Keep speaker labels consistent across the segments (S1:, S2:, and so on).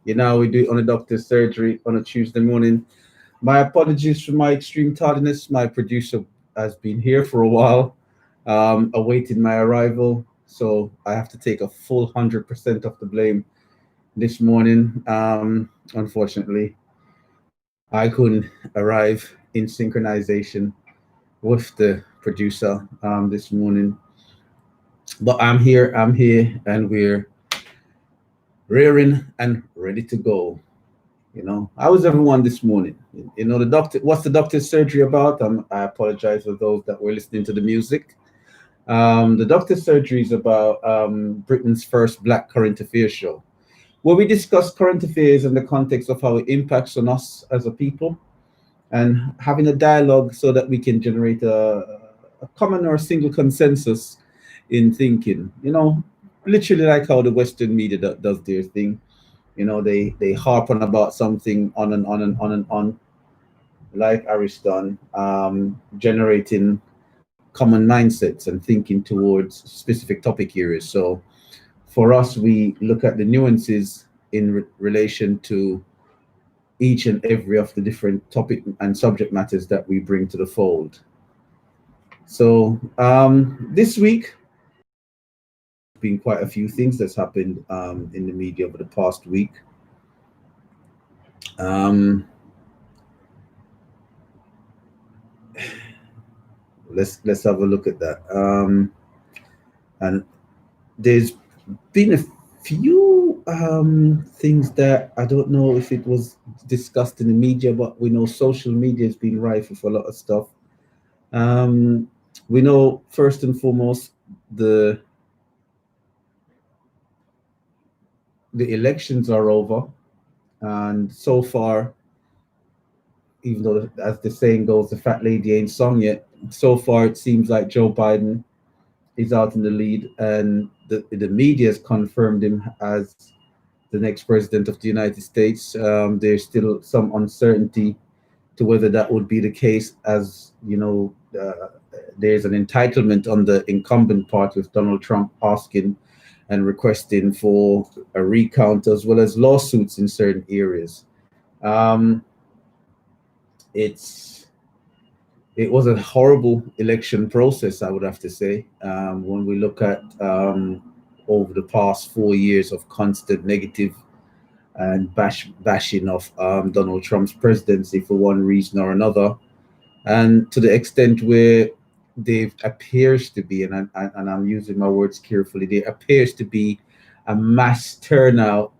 S1: We do it on a doctor's surgery on a Tuesday morning. My apologies for my extreme tardiness. My producer has been here for a while, awaiting my arrival. So I have to take a full 100% of the blame this morning. Unfortunately, I couldn't arrive in synchronization with the producer this morning. But I'm here, and we're rearing and ready to go. How was everyone this morning? The doctor, what's the doctor's surgery about? I apologize for those that were listening to the music. The doctor's surgery is about Britain's first Black current affairs show, where we discuss current affairs in the context of how it impacts on us as a people, and having a dialogue so that we can generate a common or a single consensus in thinking. Literally like how the Western media does their thing. They harp on about something on and on and on and on, like Ariston, generating common mindsets and thinking towards specific topic areas. So for us, we look at the nuances in relation to each and every of the different topic and subject matters that we bring to the fold. So this week, been quite a few things that's happened in the media over the past week. Um, let's have a look at that. And there's been a few things that I don't know if it was discussed in the media, but we know social media has been rife with a lot of stuff. Um, we know first and foremost the the elections are over, and so far, even though as the saying goes, the fat lady ain't sung yet. So far, it seems like Joe Biden is out in the lead, and the media has confirmed him as the next president of the United States. There's still some uncertainty to whether that would be the case, as there's an entitlement on the incumbent part with Donald Trump asking and requesting for a recount as well as lawsuits in certain areas. Um, it's it was a horrible election process, I would have to say. When we look at over the past 4 years of constant negative and bashing of Donald Trump's presidency for one reason or another, and to the extent where there appears to be, and I'm using my words carefully, there appears to be a mass turnout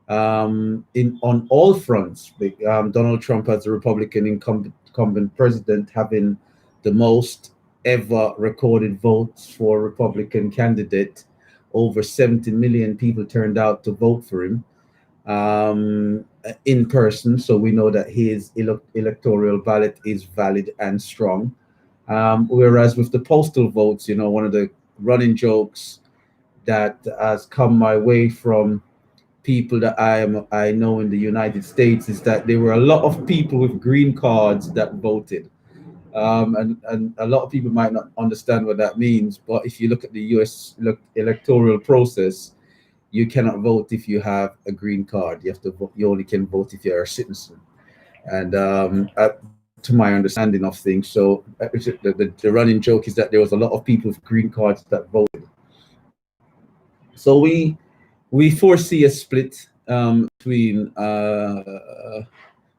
S1: in on all fronts. Donald Trump, as the Republican incumbent president, having the most ever recorded votes for a Republican candidate. Over 70 million people turned out to vote for him in person. So we know that his electoral ballot is valid and strong. Whereas with the postal votes, one of the running jokes that has come my way from people that I know in the United States is that there were a lot of people with green cards that voted. And a lot of people might not understand what that means, but if you look at the US electoral process, you cannot vote if you have a green card. You have to vote, you only can vote if you're a citizen. And to my understanding of things, so the running joke is that there was a lot of people with green cards that voted. So we foresee a split between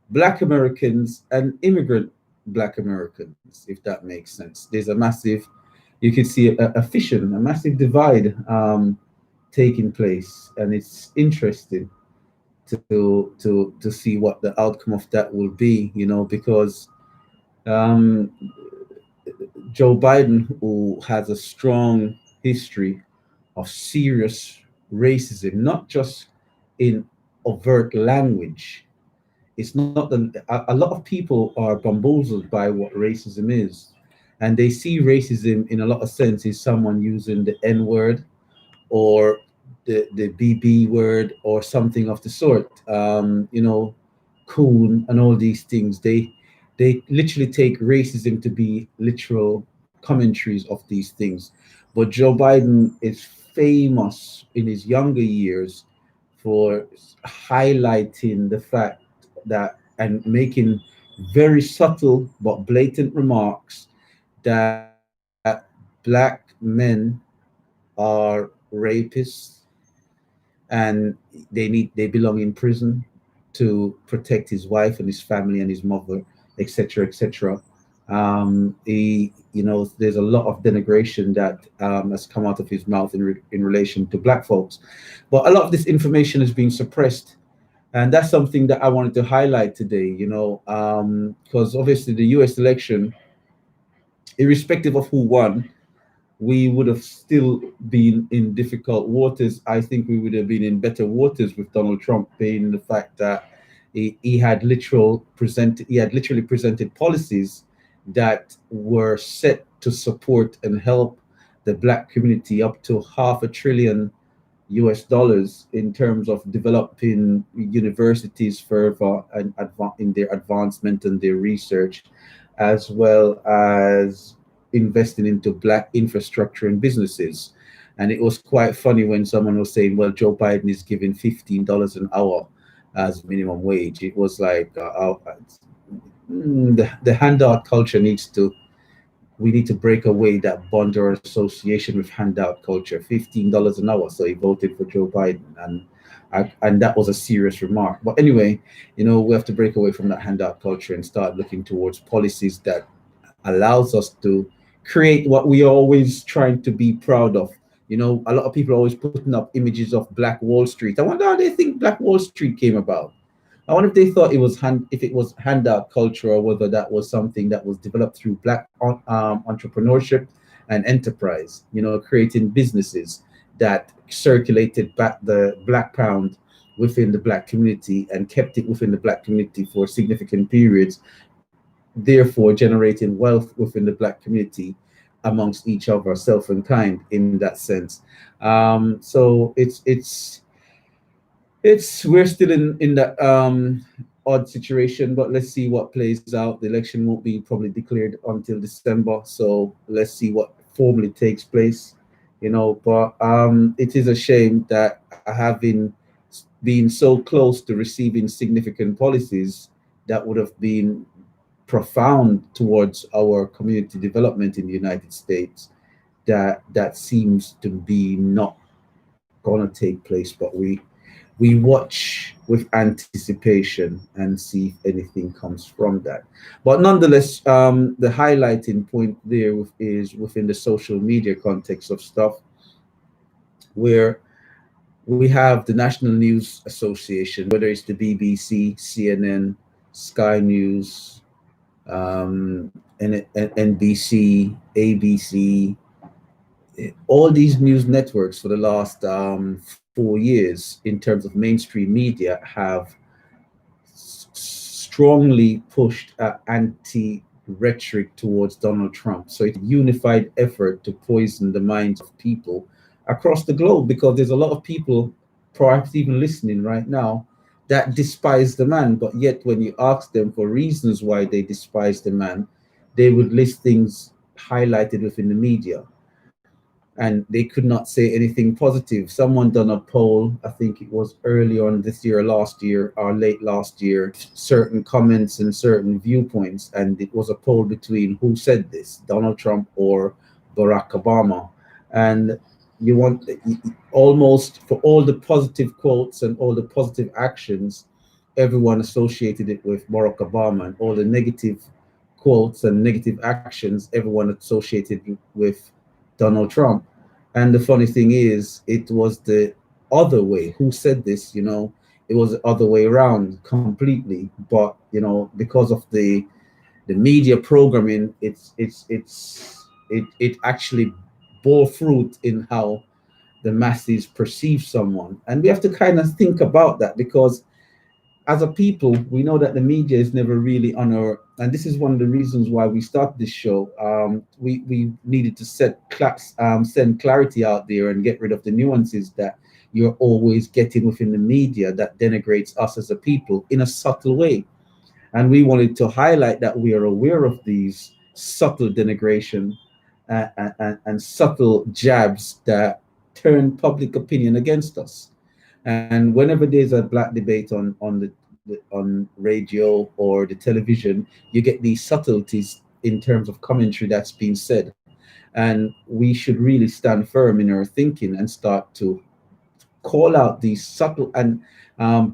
S1: Black Americans and immigrant Black Americans, if that makes sense. There's a massive, you can see a fission, a massive divide taking place, and it's interesting to see what the outcome of that will be. Because um, Joe Biden, who has a strong history of serious racism, not just in overt language. It's not a lot of people are bamboozled by what racism is, and they see racism in a lot of senses someone using the N word or the BB word or something of the sort. Coon and all these things. They literally take racism to be literal commentaries of these things. But Joe Biden is famous in his younger years for highlighting the fact that and making very subtle but blatant remarks that black men are rapists and they belong in prison to protect his wife and his family and his mother, etc., etc. There's a lot of denigration that has come out of his mouth in relation to black folks, but a lot of this information is being suppressed, and that's something that I wanted to highlight today. Because obviously the U.S. election, irrespective of who won, we would have still been in difficult waters. I think we would have been in better waters with Donald Trump, being the fact that he had literally presented policies that were set to support and help the black community up to $500 billion US in terms of developing universities further and in their advancement and their research, as well as investing into black infrastructure and businesses. And it was quite funny when someone was saying, well, Joe Biden is giving $15 an hour as minimum wage. It was like the handout culture we need to break away that bond or association with handout culture. $15 an hour, so he voted for Joe Biden, and that was a serious remark. But anyway, we have to break away from that handout culture and start looking towards policies that allows us to create what we are always trying to be proud of. A lot of people are always putting up images of Black Wall Street. I wonder how they think Black Wall Street came about. I wonder if they thought if it was handout culture, or whether that was something that was developed through black entrepreneurship and enterprise. Creating businesses that circulated back the black pound within the black community and kept it within the black community for significant periods, therefore generating wealth within the black community amongst each other, self and kind in that sense. So we're still in that odd situation, but let's see what plays out. The election won't be probably declared until December, so let's see what formally takes place. But it is a shame that having been so close to receiving significant policies that would have been profound towards our community development in the United States, that seems to be not gonna take place. But we watch with anticipation and see if anything comes from that. But nonetheless, the highlighting point there is within the social media context of stuff, where we have the National News Association, whether it's the BBC, CNN, Sky News, NBC, ABC, all these news networks for the last 4 years in terms of mainstream media have strongly pushed anti-rhetoric towards Donald Trump. So it's a unified effort to poison the minds of people across the globe, because there's a lot of people, perhaps even listening right now, that despise the man, but yet when you ask them for reasons why they despise the man, they would list things highlighted within the media, and they could not say anything positive. Someone done a poll, I think it was early on this year, last year, or late last year, certain comments and certain viewpoints, and it was a poll between who said this, Donald Trump or Barack Obama. And you want almost for all the positive quotes and all the positive actions, everyone associated it with Barack Obama, and all the negative quotes and negative actions, everyone associated with Donald Trump. And the funny thing is, it was the other way. Who said this? It was the other way around completely. But because of the media programming, it actually bore fruit in how the masses perceive someone. And we have to kind of think about that, because as a people, we know that the media is never really on our, and this is one of the reasons why we started this show. We needed to send clarity out there and get rid of the nuances that you're always getting within the media that denigrates us as a people in a subtle way. And we wanted to highlight that we are aware of these subtle denigration and subtle jabs that turn public opinion against us. And whenever there's a black debate on radio or the television, you get these subtleties in terms of commentary that's being said. And we should really stand firm in our thinking and start to call out these subtle and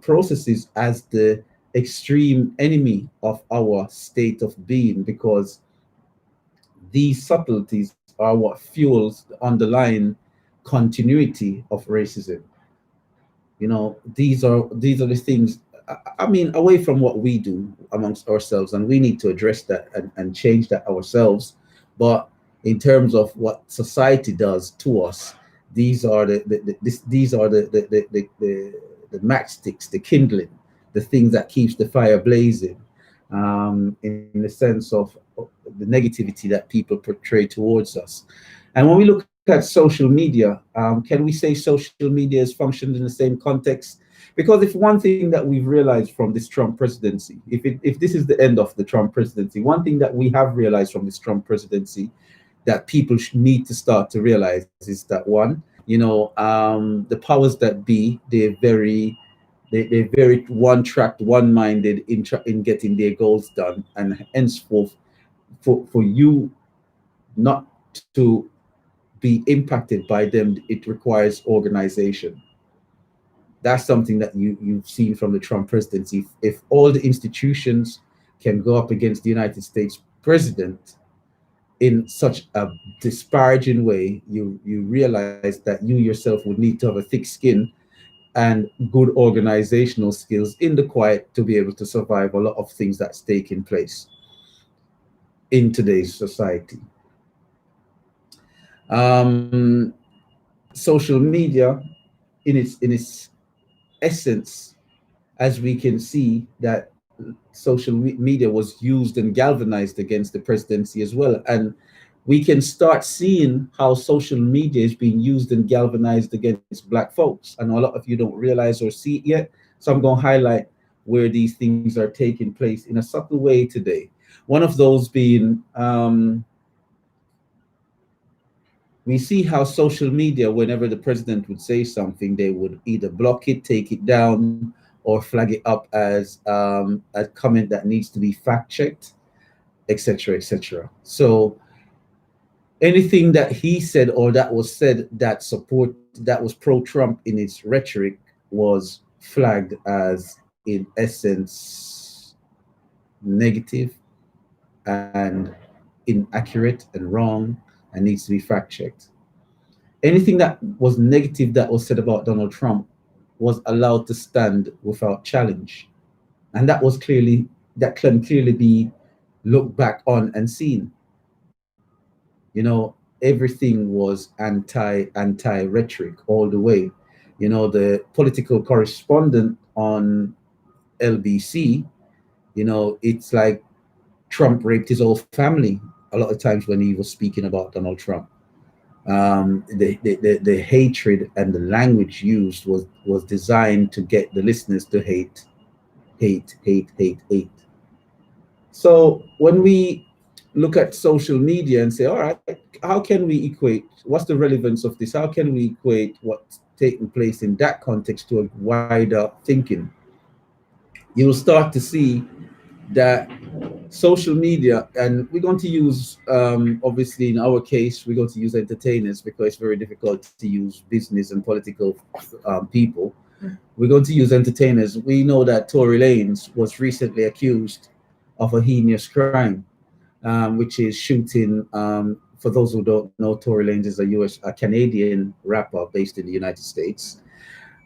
S1: processes as the extreme enemy of our state of being, because these subtleties are what fuels the underlying continuity of racism. These are the things. I mean, away from what we do amongst ourselves, and we need to address that and change that ourselves. But in terms of what society does to us, these are these are the matchsticks, the kindling, the things that keeps the fire blazing, in the sense of the negativity that people portray towards us. And when we look at social media, can we say social media has functioned in the same context? Because if one thing that we've realized from this Trump presidency, if this is the end of the Trump presidency, one thing that we have realized from this Trump presidency that people need to start to realize is that, one, the powers that be, they're very one-tracked, one-minded in getting their goals done, and henceforth, for you not to be impacted by them, it requires organization. That's something that you've seen from the Trump presidency. If all the institutions can go up against the United States president in such a disparaging way, you realize that you yourself would need to have a thick skin and good organizational skills in the quiet to be able to survive a lot of things that's taking place in today's society. Social media, in its essence, as we can see that social media was used and galvanized against the presidency as well. And we can start seeing how social media is being used and galvanized against black folks. And a lot of you don't realize or see it yet. So I'm going to highlight where these things are taking place in a subtle way today. One of those being, we see how social media, whenever the president would say something, they would either block it, take it down, or flag it up as a comment that needs to be fact checked, etc., etc. So anything that he said or that was said that was pro-Trump in its rhetoric was flagged as, in essence, negative and inaccurate and wrong and needs to be fact checked. Anything that was negative that was said about Donald Trump was allowed to stand without challenge. And that can clearly be looked back on and seen. Everything was anti rhetoric all the way. The political correspondent on LBC, it's like Trump raped his whole family a lot of times when he was speaking about Donald Trump. The hatred and the language used was designed to get the listeners to hate, hate, hate, hate, hate. So when we look at social media and say, all right, how can we equate? What's the relevance of this? How can we equate what's taking place in that context to a wider thinking? You'll start to see that social media, and we're going to use, obviously in our case, we're going to use entertainers because it's very difficult to use business and political people. We're going to use entertainers. We know that Tory Lanez was recently accused of a heinous crime, which is shooting. For those who don't know, Tory Lanez is a Canadian rapper based in the United States.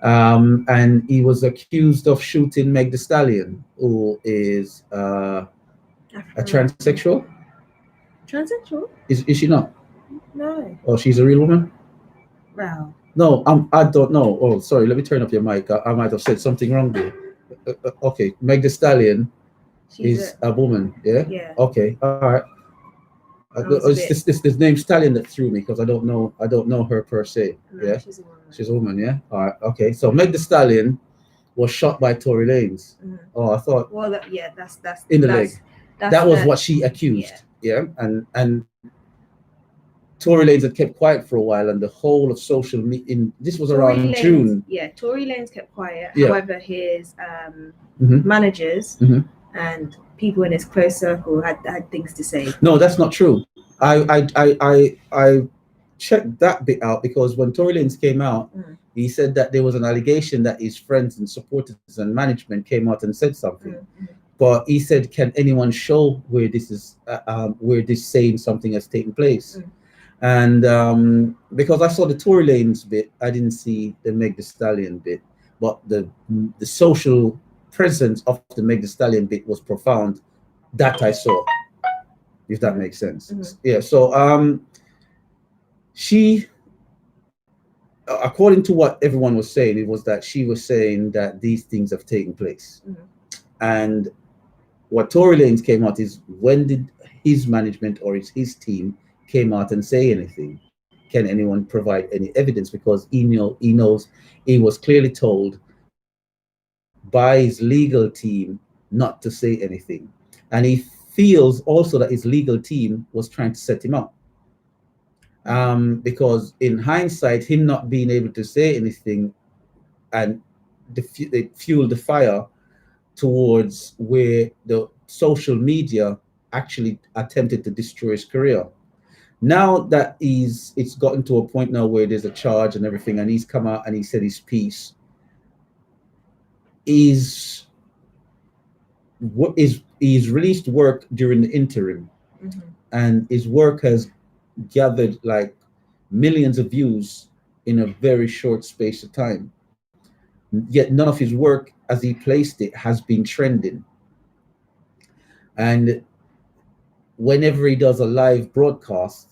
S1: And he was accused of shooting Meg The Stallion, who is a transsexual.
S2: Transsexual?
S1: Is she not?
S2: No.
S1: Oh, she's a real woman?
S2: Wow.
S1: No, I don't know. Oh, sorry. Let me turn up your mic. I might have said something wrong there. Okay, Meg The Stallion is a woman. Yeah.
S2: Yeah.
S1: Okay. All right. It's this name Stallion that threw me because I don't know her per se.
S2: No,
S1: Yeah.
S2: she's a woman.
S1: She's a woman. Yeah. All right. Okay. So Meg The Stallion was shot by Tory Lanez. Oh, I thought.
S2: Well,
S1: in the leg. That was what she accused. Yeah. And Tory Lanez had kept quiet for a while, and the whole of social media. This was
S2: Tory
S1: around
S2: Lanez,
S1: June.
S2: Yeah, Tory Lanez kept quiet.
S1: Yeah.
S2: However, his
S1: Mhm.
S2: managers
S1: Mhm.
S2: and people in his close circle had things to say.
S1: No, that's not true. I checked that bit out, because when Tory Lanez came out, he said that there was an allegation that his friends and supporters and management came out and said something. But he said, "Can anyone show where this is, where this saying something has taken place?" And because I saw the Tory Lanez bit, I didn't see the Meg Thee Stallion bit. But the social presence of the Meg Thee Stallion bit was profound. That I saw, if that makes sense. Yeah. So she, according to what everyone was saying, it was that she was saying that these things have taken place. And what Tory Lanez came out is, when did his management or his team came out and say anything? Can anyone provide any evidence? Because he knows he was clearly told by his legal team not to say anything. And he feels also that his legal team was trying to set him up. Because in hindsight, him not being able to say anything and it fueled the fire towards where the social media actually attempted to destroy his career. Now that it's gotten to a point now where there's a charge and everything, and he's come out and he said his piece, he's released work during the interim, and his work has gathered like millions of views in a very short space of time. Yet none of his work, as he placed it, has been trending. And whenever he does a live broadcast,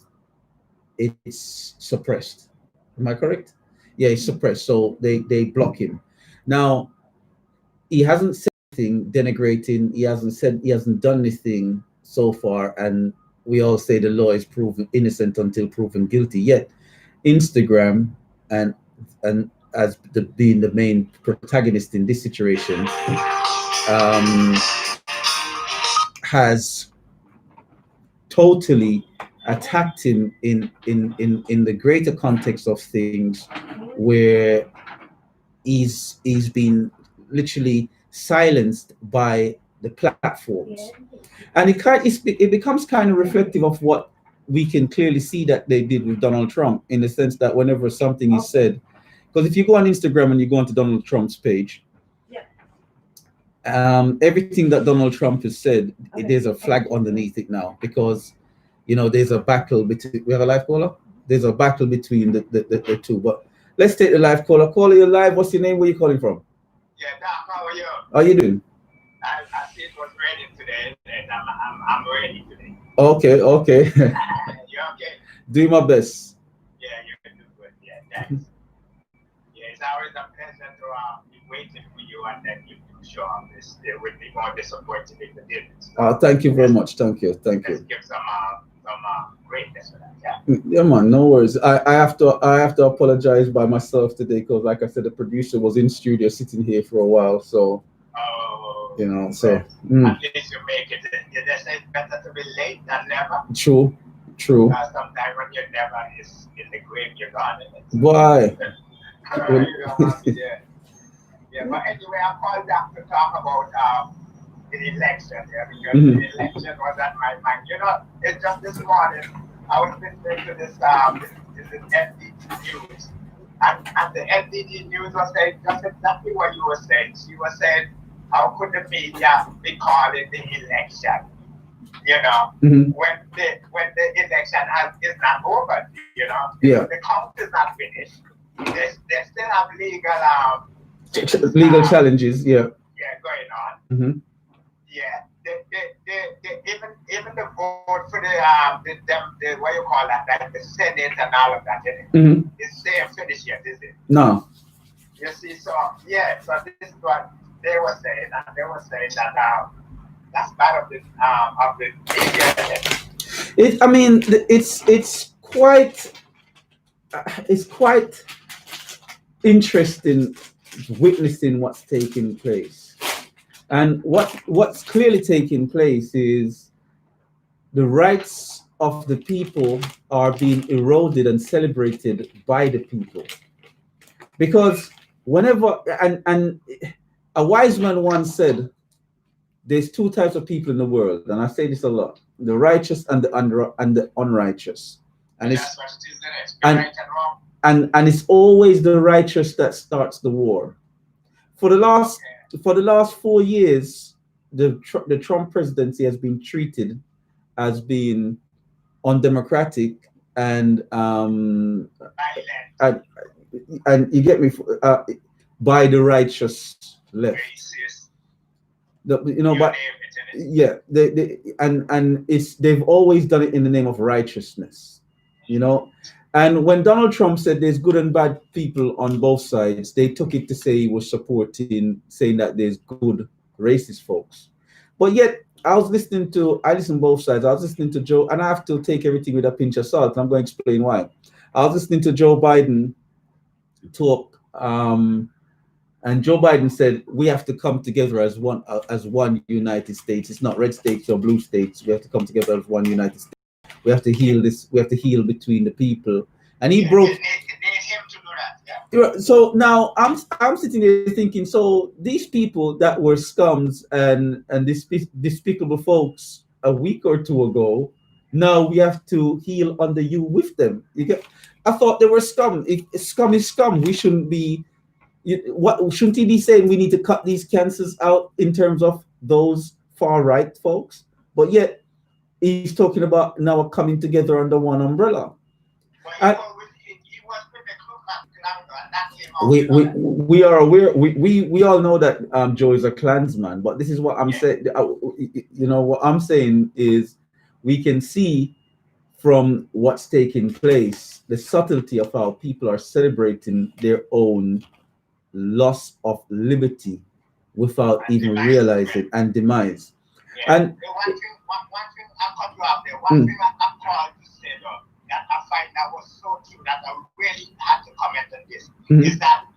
S1: it's suppressed. Am I correct? Yeah, it's suppressed. So they block him. Now, he hasn't said anything denigrating. He hasn't done anything so far. And we all say the law is proven innocent until proven guilty. Yet Instagram and as being the main protagonist in this situation, has totally attacked him in the greater context of things, where he's been literally silenced by the platforms. And it becomes kind of reflective of what we can clearly see that they did with Donald Trump, in the sense that whenever something is said, because if you go on Instagram and you go onto Donald Trump's page, everything that Donald Trump has said, there's a flag underneath it now, because there's a battle between. We have a live caller. There's a battle between the two. But let's take the live caller. Caller, you're live. What's your name? Where are you calling from?
S3: Yeah, Doc, how are you?
S1: How are you doing?
S3: I see it was raining today, and I'm ready today.
S1: Okay.
S3: You okay?
S1: Doing my best.
S3: Yeah, you're doing good. Yeah, thanks. Yeah, it's always a pleasure to be waiting for you, and then you show up. They would be more disappointed if they didn't.
S1: Thank you very much. Thank you.
S3: Let's give some greatness for that. Yeah.
S1: Yeah, man. No worries. I have to apologize by myself today, because, like I said, the producer was in studio sitting here for a while. So. So.
S3: At least you make it. They say it's better to be late than never.
S1: True.
S3: Because sometimes when you're never is in the grave, you're gone.
S1: Why?
S3: Yeah, but anyway, I called back to talk about the election here, because the election was at my mind. It's just this morning I was listening to this FDT news, and the FDT news was saying just exactly what you were saying. She was saying, how could the media be calling the election? When the election is not over,
S1: Yeah.
S3: The count is not finished. They still have
S1: legal challenges. Yeah.
S3: Going on. Yeah. Even the vote for the what you call that, like the Senate and all of that, it's still finished yet, is it?
S1: No.
S3: You see, so this is what they were saying, and they were saying that that's part of the media.
S1: It's quite interesting witnessing what's taking place, and what's clearly taking place is the rights of the people are being eroded and celebrated by the people. Because whenever, and a wise man once said, there's two types of people in the world, and I say this a lot: the righteous and the unrighteous. And it's and it's always the righteous that starts the war. For the last 4 years, the Trump presidency has been treated as being undemocratic and you get me, by the righteous left. But yeah, they've always done it in the name of righteousness, And when Donald Trump said there's good and bad people on both sides, they took it to say he was saying that there's good racist folks. But yet, I listen both sides. I was listening to Joe, and I have to take everything with a pinch of salt. I'm going to explain why. I was listening to Joe Biden talk, and Joe Biden said we have to come together as one United States. It's not red states or blue states. We have to come together as one United States. We have to heal this. We have to heal between the people. And he broke.
S3: They need him to do that. Yeah.
S1: So now I'm sitting there thinking, so these people that were scums and despicable folks a week or two ago, now we have to heal under you with them. I thought they were scum. If scum is scum, we shouldn't be. What shouldn't he be saying? We need to cut these cancers out in terms of those far right folks, but yet. He's talking about now coming together under one umbrella. We are aware. We all know that Joe is a Klansman, but this is what I'm saying. What I'm saying is we can see from what's taking place the subtlety of how people are celebrating their own loss of liberty without even realizing and demise.
S3: Yeah. And one thing I'll cut you off there. One thing I'm proud to say though, that I find that was so true that I really had to comment on this, is that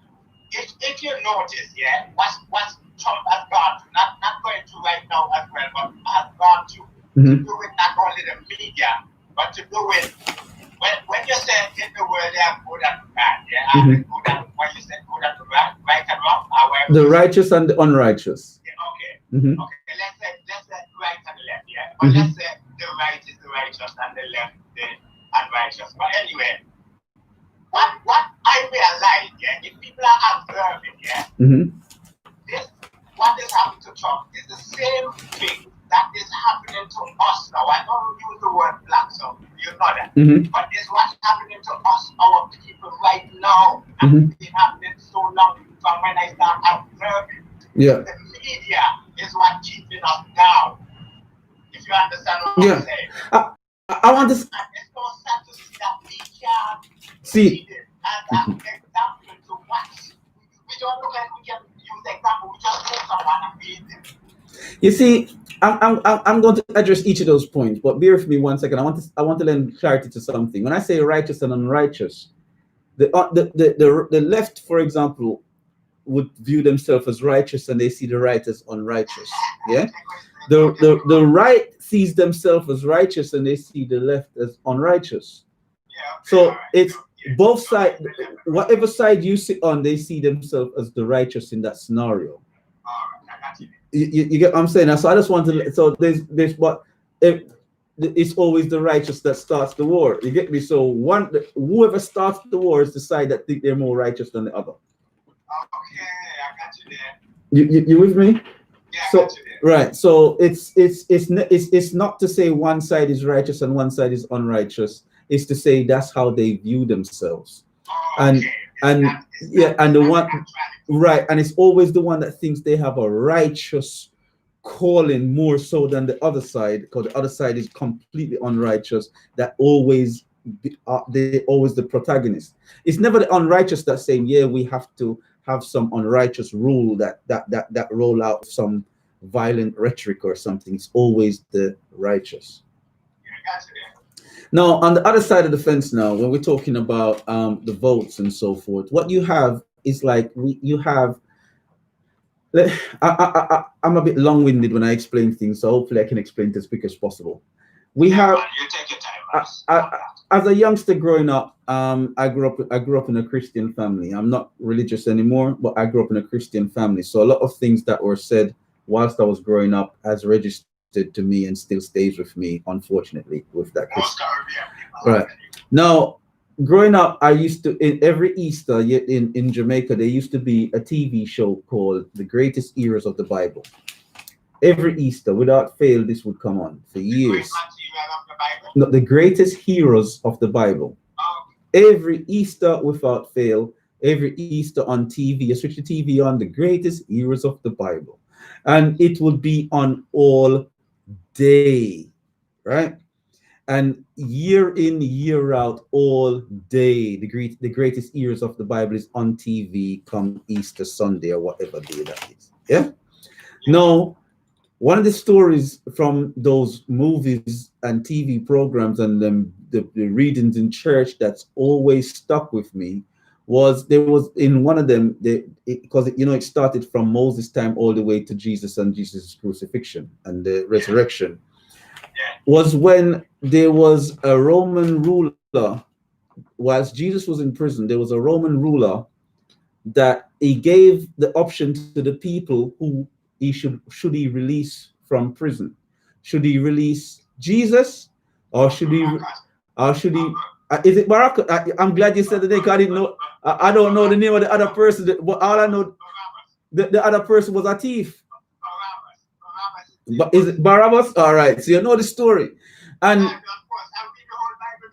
S3: if you notice, what Trump has gone to, not going to right now as well, but has gone to do with not only the media, but to do with when you say in the world they are good and bad, and good and when you say good and bad, right and wrong,
S1: the righteous and the unrighteous.
S3: Okay, let's say right and left, but let's say the right is the righteous and the left the unrighteous. But anyway, what I realize, if people are observing, this what is happening to Trump is the same thing that is happening to us now. I don't use the word black, so you know that. But it's what's happening to us, our people right now. And it's been happening so long from when I start observing.
S1: Yeah.
S3: The media is what keeping us down. If you understand what I'm saying.
S1: I want to.
S3: And it's so sad to see that we can't
S1: see
S3: it as an example to watch. We don't look like we can use the example. We just take someone and beat them.
S1: You see, I'm going to address each of those points, but bear with me 1 second. I want to lend clarity to something. When I say righteous and unrighteous, the left, for example, would view themselves as righteous and they see the right as unrighteous. Yeah, the right sees themselves as righteous and they see the left as unrighteous. So it's both sides. Whatever side you sit on, they see themselves as the righteous in that scenario. You get what I'm saying? So I just want to. So there's but it's always the righteous that starts the war. You get me? So whoever starts the war is the side that think they're more righteous than the other.
S3: Okay, I got you there.
S1: You with me?
S3: Yeah,
S1: so,
S3: I got you there.
S1: Right. So it's not to say one side is righteous and one side is unrighteous. It's to say that's how they view themselves. And the one right, and it's always the one that thinks they have a righteous calling more so than the other side, because the other side is completely unrighteous. That always they're always the protagonist. It's never the unrighteous that's saying, yeah, we have to have some unrighteous rule that roll out some violent rhetoric or something. It's always the righteous. Now, on the other side of the fence now, when we're talking about the votes and so forth, what you have is like you have. I'm a bit long-winded when I explain things, so hopefully I can explain it as quick as possible. We have.
S3: You take your time.
S1: as a youngster growing up, I grew up in a Christian family. I'm not religious anymore, but I grew up in a Christian family. So a lot of things that were said whilst I was growing up has registered to me and still stays with me, unfortunately, with that Christian. Right. Now, growing up, I used to, in every Easter in Jamaica, there used to be a TV show called The Greatest Heroes of the Bible. Every Easter, without fail, this would come on for years. No, The Greatest Heroes of the Bible. Every Easter, without fail, every Easter on TV, you switch the TV on, The Greatest Heroes of the Bible. And it would be on all day, right? And year in, year out, all day, the greatest heroes of the Bible is on TV come Easter Sunday or whatever day that is. Yeah. Now, one of the stories from those movies and TV programs and the readings in church that's always stuck with me was there was in one of them because it started from Moses' time all the way to Jesus and Jesus' crucifixion and the resurrection. Was when there was a Roman ruler, whilst Jesus was in prison, there was a Roman ruler that he gave the option to the people who he should he release from prison. Should he release Jesus or should he is it Barack? I'm glad you said the name. I didn't know. I don't know the name of the other person, but all I know the other person was a thief. But is it Barabbas? All right, so you know the story. And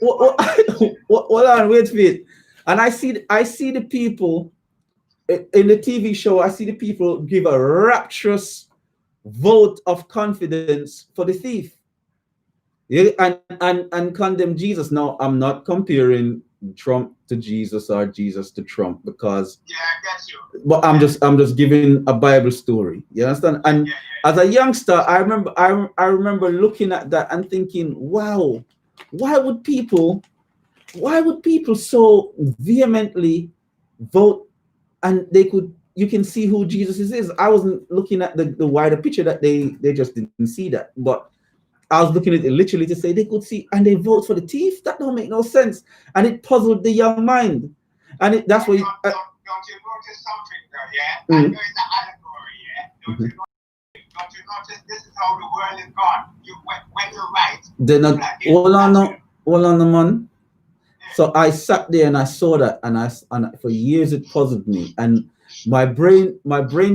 S1: hold on, wait for it. And I see the people in the TV show. I see the people give a rapturous vote of confidence for the thief. Yeah, and condemn Jesus. Now, I'm not comparing Trump to Jesus or Jesus to Trump because but I'm just giving a Bible story. You understand? And as a youngster, I remember looking at that and thinking, wow, why would people so vehemently vote and you can see who Jesus is. I wasn't looking at the wider picture that they just didn't see that. But I was looking at it literally to say they could see and they vote for the thief. That don't make no sense. And it puzzled the young mind. And that's what
S3: don't you notice something there, yeah? I know it's an allegory, yeah? Don't you notice this is how the world is gone? When you're right.
S1: Then hold on, man. So I sat there and I saw that, and for years it puzzled me. And my brain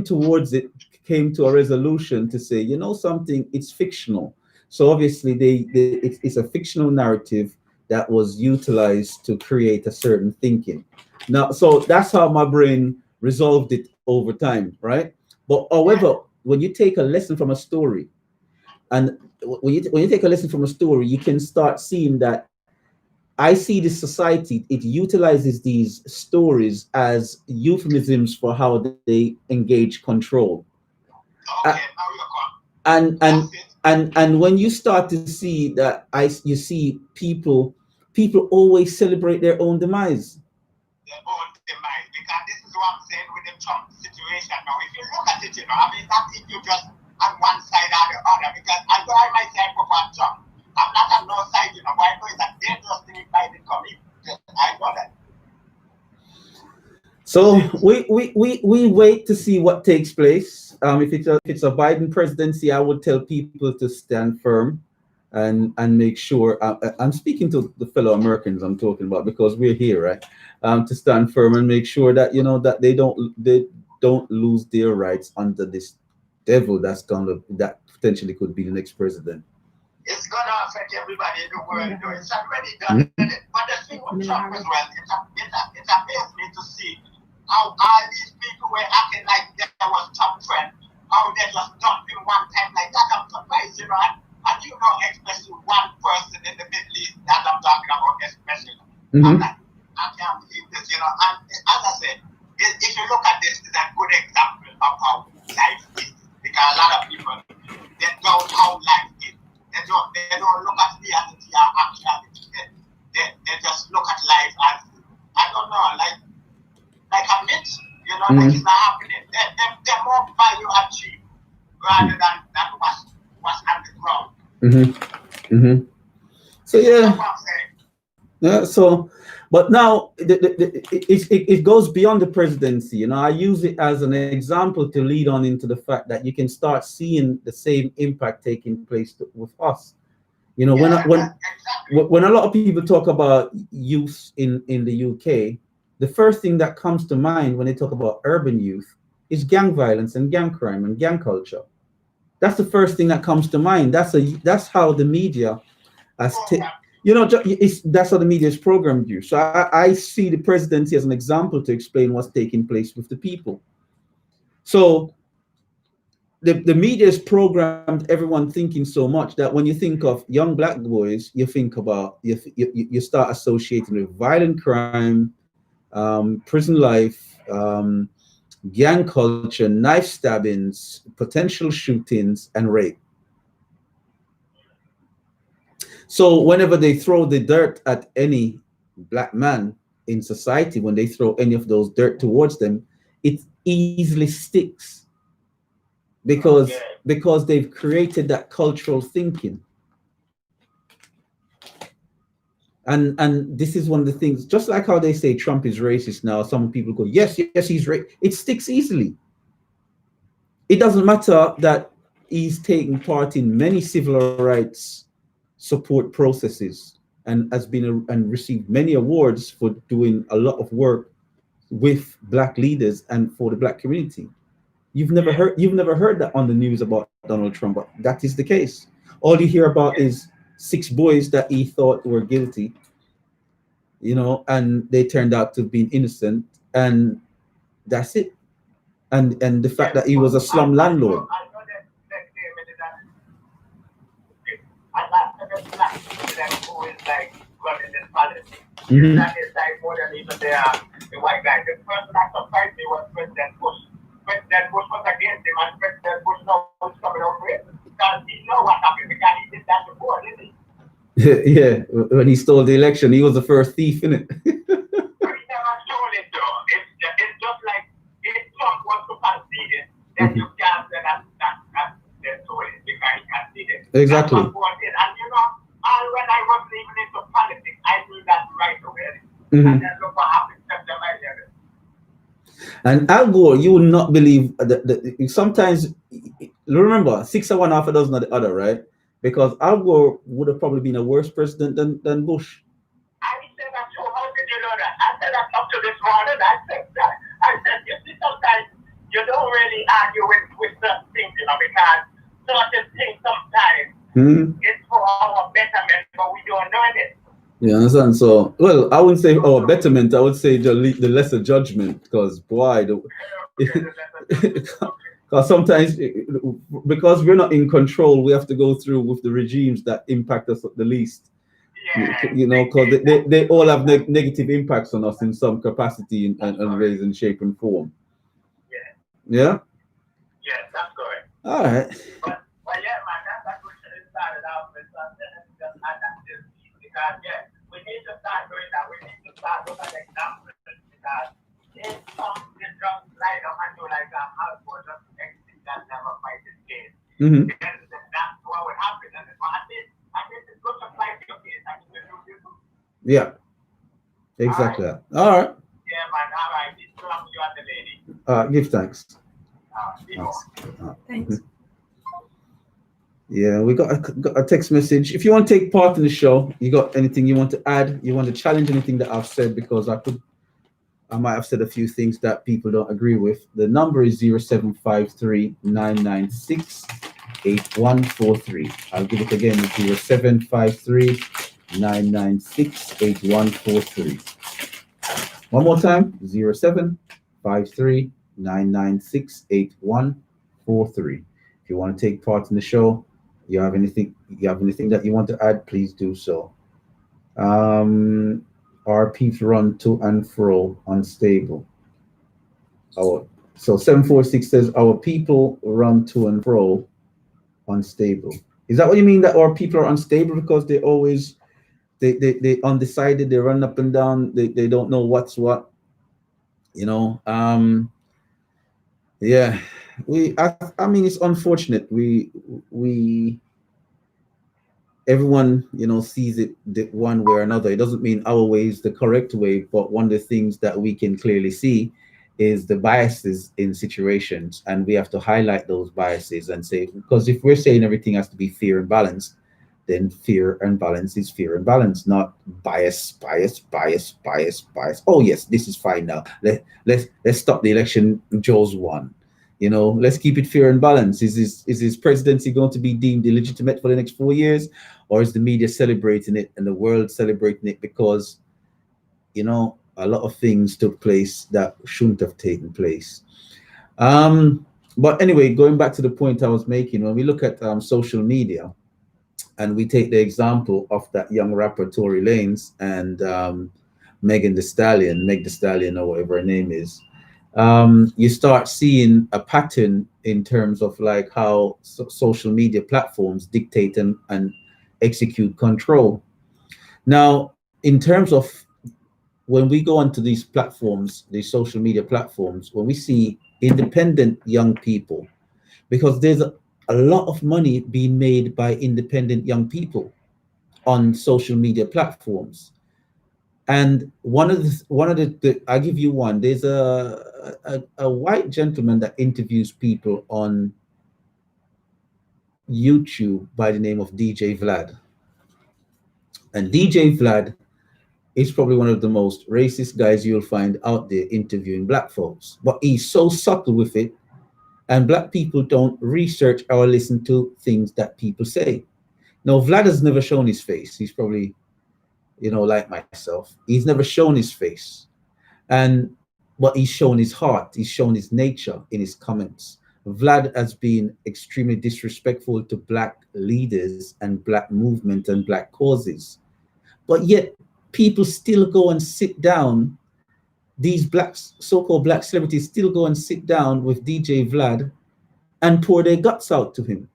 S1: towards it came to a resolution to say, you know something, it's fictional. So obviously it's a fictional narrative that was utilized to create a certain thinking. Now, so that's how my brain resolved it over time, right? But however, when you take a lesson from a story, and when you take a lesson from a story, you can start seeing that I see this society, it utilizes these stories as euphemisms for how they engage control.
S3: Okay,
S1: and when you start to see that, you see people always celebrate their own demise.
S3: Their own demise, because this is what I'm saying with the Trump situation now. If you look at it, I mean, not if you just on one side or the other, because I know I myself prefer Trump. I'm not on no side, but I know it's a dangerous thing if Biden come in. I know that.
S1: So we wait to see what takes place. If it's a Biden presidency, I would tell people to stand firm and make sure. I'm speaking to the fellow Americans I'm talking about because we're here, right? To stand firm and make sure that that they don't lose their rights under this devil that potentially could be the next president.
S3: It's gonna affect everybody in the world. It's already done. But the thing with Trump as well, it amazes me to see how all these people were acting like there was Trump friend, how they just dumped in one time like that. I'm surprised, and especially one person in the Middle East that I'm talking about, especially. I'm like, I can't believe this, and as I said, if you look at this, it's a good example of how life is, because a lot of people, they don't know how life is. They don't look at reality or actuality. They just look at life as, I don't know, like a myth, like it's not happening. They're more value achieved rather than what's on the ground.
S1: So yeah. So, but now it goes beyond the presidency. You know, I use it as an example to lead on into the fact that you can start seeing the same impact taking place with us. You know, when a lot of people talk about youth in the UK, the first thing that comes to mind when they talk about urban youth is gang violence and gang crime and gang culture. That's the first thing that comes to mind. That's how the media has that's how the media has programmed you. So I see the presidency as an example to explain what's taking place with the people. So the media has programmed everyone thinking so much that when you think of young black boys, you think about you start associating with violent crime, prison life, gang culture, knife stabbings, potential shootings, and rape. So whenever they throw the dirt at any black man in society, when they throw any of those dirt towards them, it easily sticks because they've created that cultural thinking. And this is one of the things, just like how they say Trump is racist now, some people go, yes, he's racist. It sticks easily. It doesn't matter that he's taking part in many civil rights support processes and has been and received many awards for doing a lot of work with black leaders and for the black community. You've never heard that on the news about Donald Trump, but that is the case. All you hear about is 6 boys that he thought were guilty, you know, and they turned out to be innocent, and that's it. And the fact that he was a slum landlord.
S3: That is like more than even the white guy. The person that surprised me was President Bush. President Bush was against him, and President Bush knows what's coming over it because he knows what happened because he did that before, didn't he?
S1: Yeah, when he stole the election, he was the first thief in it.
S3: But he never stole it though. It's just like if Trump was to concede it, then you can't say that they stole it because he conceded.
S1: Exactly.
S3: And you know, when I wasn't even into politics, I knew that right away. And then look what happened September 11th.
S1: And Al Gore, you will not believe that sometimes, remember, 6 of one, half a dozen of the other, right? Because Al Gore would have probably been a worse president than Bush.
S3: I said that too. How did you know that? I said that up to this morning. I said that. I said, you see, sometimes you don't really argue with certain things, you know, because certain things sometimes it's for our betterment, but we don't know it.
S1: You understand? So, well, I wouldn't say our betterment. I would say the lesser judgment, because boy, because sometimes because we're not in control, we have to go through with the regimes that impact us the least.
S3: Yeah.
S1: You know, because they all have negative impacts on us in some capacity and ways and shape and form.
S3: Yeah.
S1: Yeah.
S3: Yeah, that's correct.
S1: All right.
S3: But yeah, man, that's a good thing started out with because we need to start doing that. We need to start looking at examples because if something just like and do like that, how for just exit that never fight this case. Then that's what would happen. And I think it's good to fight your case.
S1: Yeah. Exactly. All right.
S3: Yeah, man. All right. This is from you and the lady.
S1: Give thanks.
S2: Thanks.
S1: Yeah, we got a text message. If you want to take part in the show, you got anything you want to add, you want to challenge anything that I've said, because I might have said a few things that people don't agree with. The number is 0753-996-8143. I'll give it again, 0753-996-8143. One more time, 0753-996-8143. If you want to take part in the show, you have anything that you want to add, please do so. Our people run to and fro unstable. So 746 says our people run to and fro unstable. Is that what you mean, that our people are unstable because they always they undecided, they run up and down, they don't know what's what, you know? Yeah. I mean, it's unfortunate. everyone, sees it one way or another. It doesn't mean our way is the correct way, but one of the things that we can clearly see is the biases in situations, and we have to highlight those biases and say, because if we're saying everything has to be fair and balanced, then fear and balance is fear and balance, not bias. Oh yes, this is fine now. Let's stop the election. Joe's won. Let's keep it fair and balanced. Is his presidency going to be deemed illegitimate for the next 4 years, or is the media celebrating it and the world celebrating it because a lot of things took place that shouldn't have taken place? But anyway, going back to the point I was making, when we look at social media, and we take the example of that young rapper Tory Lanez and Meg Thee Stallion, or whatever her name is, you start seeing a pattern in terms of like how social media platforms dictate and execute control. Now, in terms of when we go onto these platforms, these social media platforms, when we see independent young people, because there's a lot of money being made by independent young people on social media platforms. And one of the I'll give you one. There's a white gentleman that interviews people on YouTube by the name of DJ Vlad. And DJ Vlad is probably one of the most racist guys you'll find out there interviewing black folks. But he's so subtle with it, and black people don't research or listen to things that people say. Now, Vlad has never shown his face. He's probably, like myself, he's never shown his face. But he's shown his heart. He's shown his nature in his comments. Vlad has been extremely disrespectful to black leaders and black movement and black causes. But yet people still go and sit down. These so-called black celebrities still go and sit down with DJ Vlad and pour their guts out to him.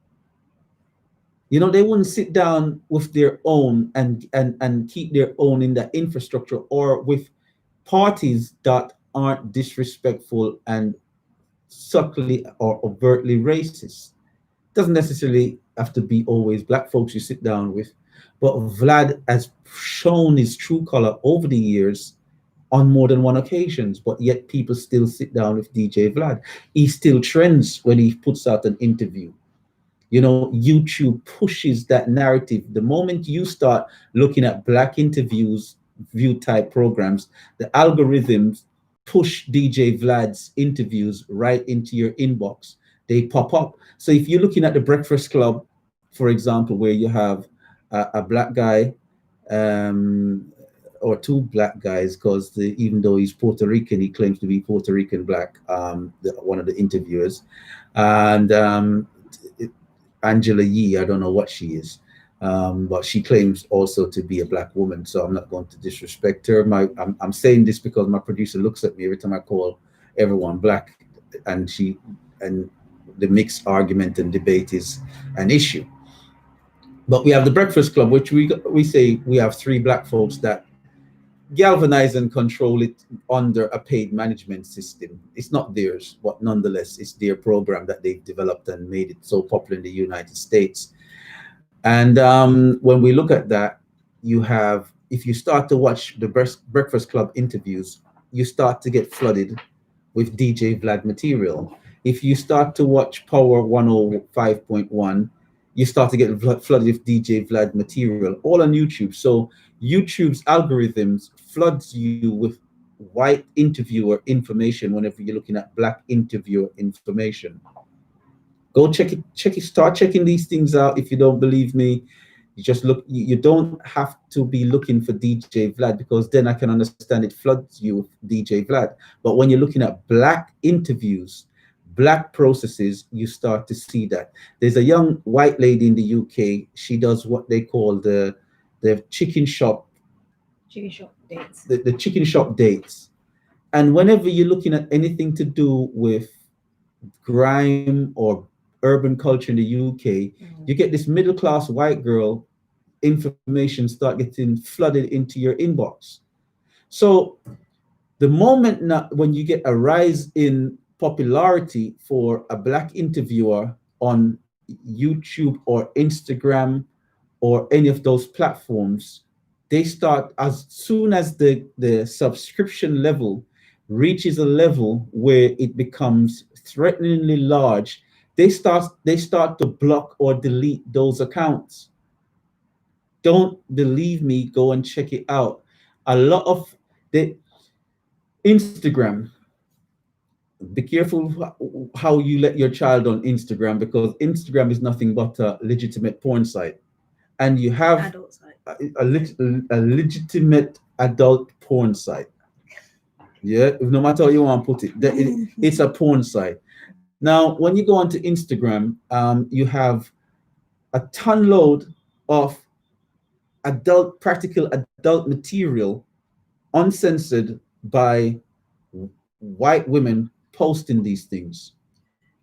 S1: They wouldn't sit down with their own and keep their own in that infrastructure, or with parties that aren't disrespectful and subtly or overtly racist. Doesn't necessarily have to be always black folks you sit down with, but Vlad has shown his true color over the years on more than one occasions, but yet people still sit down with DJ Vlad. He still trends when he puts out an interview. YouTube pushes that narrative. The moment you start looking at black interviews, view type programs, the algorithms push DJ Vlad's interviews right into your inbox. They pop up. So if you're looking at the Breakfast Club, for example, where you have a black guy, or two black guys, because even though he's Puerto Rican, he claims to be Puerto Rican black, one of the interviewers, and Angela Yee, I don't know what she is, but she claims also to be a black woman, so I'm not going to disrespect her. I'm saying this because my producer looks at me every time I call everyone black, and the mixed argument and debate is an issue. But we have the Breakfast Club, which we say we have three black folks that galvanize and control it under a paid management system. It's not theirs, but nonetheless, it's their program that they've developed and made it so popular in the United States. And when we look at that, if you start to watch the Breakfast Club interviews, you start to get flooded with DJ Vlad material. If you start to watch Power 105.1, you start to get flooded with DJ Vlad material, all on YouTube. So YouTube's algorithms floods you with white interviewer information whenever you're looking at black interviewer information. Go check it, start checking these things out. If you don't believe me, you just look. You don't have to be looking for DJ Vlad, because then I can understand it floods you with DJ Vlad. But when you're looking at black interviews, black processes, you start to see that. There's a young white lady in the UK. She does what they call the chicken shop
S2: dates.
S1: The chicken shop dates. And whenever you're looking at anything to do with grime or urban culture in the UK, you get this middle class white girl information start getting flooded into your inbox. So the moment when you get a rise in popularity for a black interviewer on YouTube or Instagram or any of those platforms, they start, as soon as the subscription level reaches a level where it becomes threateningly large, they start to block or delete those accounts. Don't believe me, go and check it out. A lot of the Instagram, be careful how you let your child on Instagram, because Instagram is nothing but a legitimate porn site, and you have
S2: Adult site.
S1: a legitimate adult porn site. Yeah, no matter how you want to put it, it's a porn site. Now, when you go onto Instagram, you have a ton load of practical adult material, uncensored, by white women posting these things,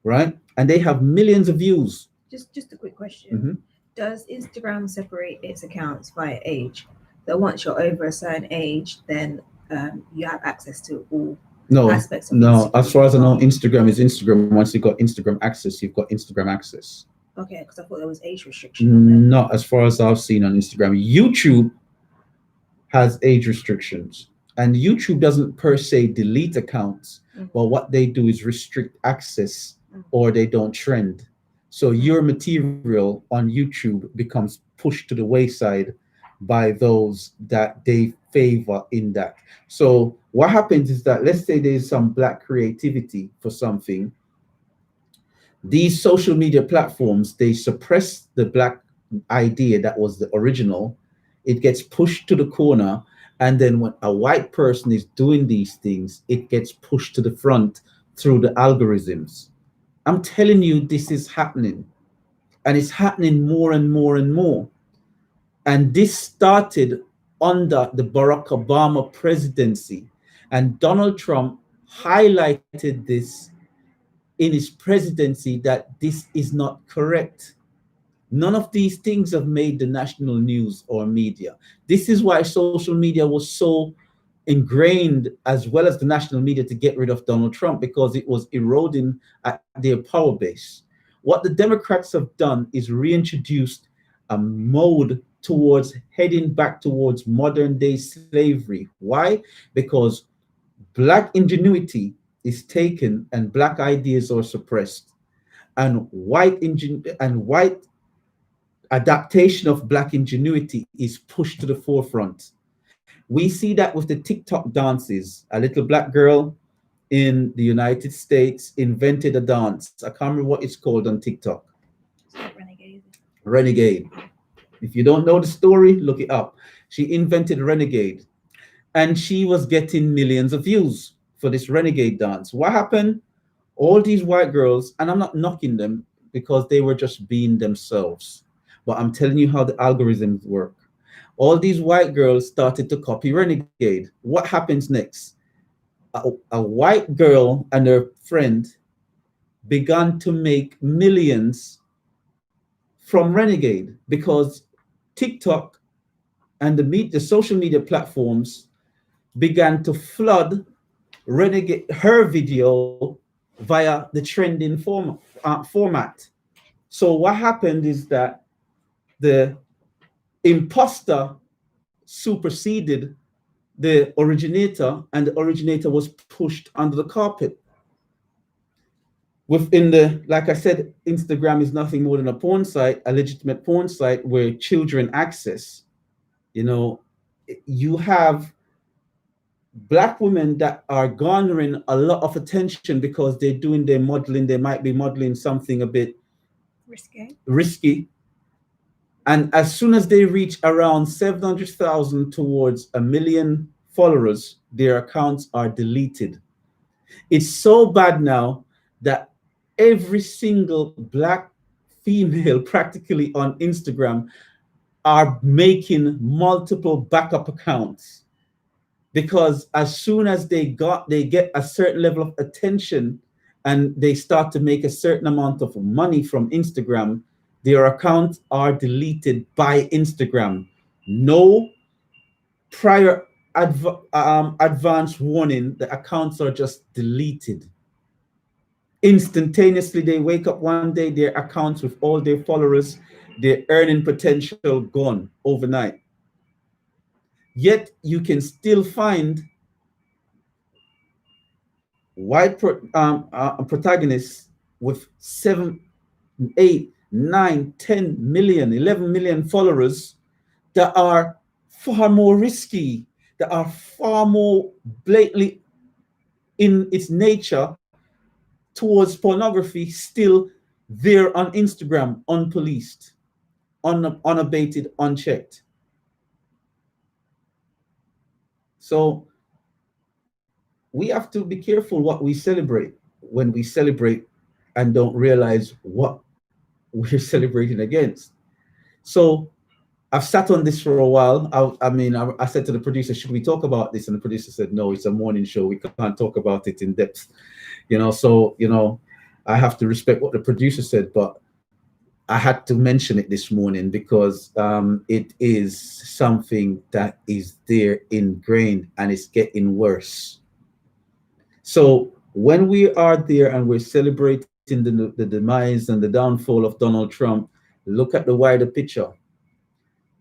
S1: right? And they have millions of views.
S2: Just a quick question.
S1: Mhm.
S2: Does Instagram separate its accounts via age? So once you're over a certain age, then you have access to all
S1: No,
S2: aspects of
S1: no.
S2: Instagram.
S1: As far as I know, Instagram is Instagram. Once you've got Instagram access, you've got Instagram access.
S2: Okay, because I thought there was age restriction on there.
S1: Not as far as I've seen on Instagram. YouTube has age restrictions, and YouTube doesn't per se delete accounts, but what they do is restrict access, or they don't trend. So your material on YouTube becomes pushed to the wayside by those that they favor in that. So what happens is that, let's say there's some black creativity for something, these social media platforms, they suppress the black idea that was the original. It gets pushed to the corner, and then when a white person is doing these things, it gets pushed to the front through the algorithms. I'm telling you, this is happening, and it's happening more and more and more. And this started under the Barack Obama presidency, and Donald Trump highlighted this in his presidency, that this is not correct. None of these things have made the national news or media. This is why social media was so ingrained, as well as the national media, to get rid of Donald Trump, because it was eroding at their power base. What the Democrats have done is reintroduced a mode towards heading back towards modern day slavery. Why? Because black ingenuity is taken and black ideas are suppressed, and white adaptation of black ingenuity is pushed to the forefront. We see that with the TikTok dances. A little black girl in the United States invented a dance. I can't remember what it's called on TikTok.
S2: Renegade.
S1: Renegade. If you don't know the story, look it up. She invented Renegade, and she was getting millions of views for this Renegade dance. What happened? All these white girls, and I'm not knocking them because they were just being themselves, but I'm telling you how the algorithms work. All these white girls started to copy Renegade. What happens next? A white girl and her friend began to make millions from Renegade, because TikTok and the social media platforms began to flood Renegade, her video, via the trending format. So what happened is that the imposter superseded the originator, and the originator was pushed under the carpet. Within the, like I said, Instagram is nothing more than a porn site, a legitimate porn site where children access. You know, you have black women that are garnering a lot of attention because they're doing their modeling. They might be modeling something a bit risky. And as soon as they reach around 700,000 towards 1 million followers, their accounts are deleted. It's so bad now that every single black female practically on Instagram are making multiple backup accounts, because as soon as they get a certain level of attention and they start to make a certain amount of money from Instagram, their accounts are deleted by Instagram. No prior advance warning, the accounts are just deleted. Instantaneously, they wake up one day, their accounts with all their followers, their earning potential gone overnight. Yet you can still find white protagonists with 7, 8, 9, 10 million, 11 million followers that are far more risky, that are far more blatantly in its nature towards pornography, still there on Instagram, unpoliced, unabated, unchecked. So we have to be careful what we celebrate when we celebrate and don't realize what we're celebrating against. So I've sat on this for a while. I said to the producer, should we talk about this? And the producer said, no, it's a morning show. We can't talk about it in depth. So I have to respect what the producer said, but I had to mention it this morning because it is something that is there ingrained and it's getting worse. So when we are there and we're celebrating the demise and the downfall of Donald Trump, look at the wider picture.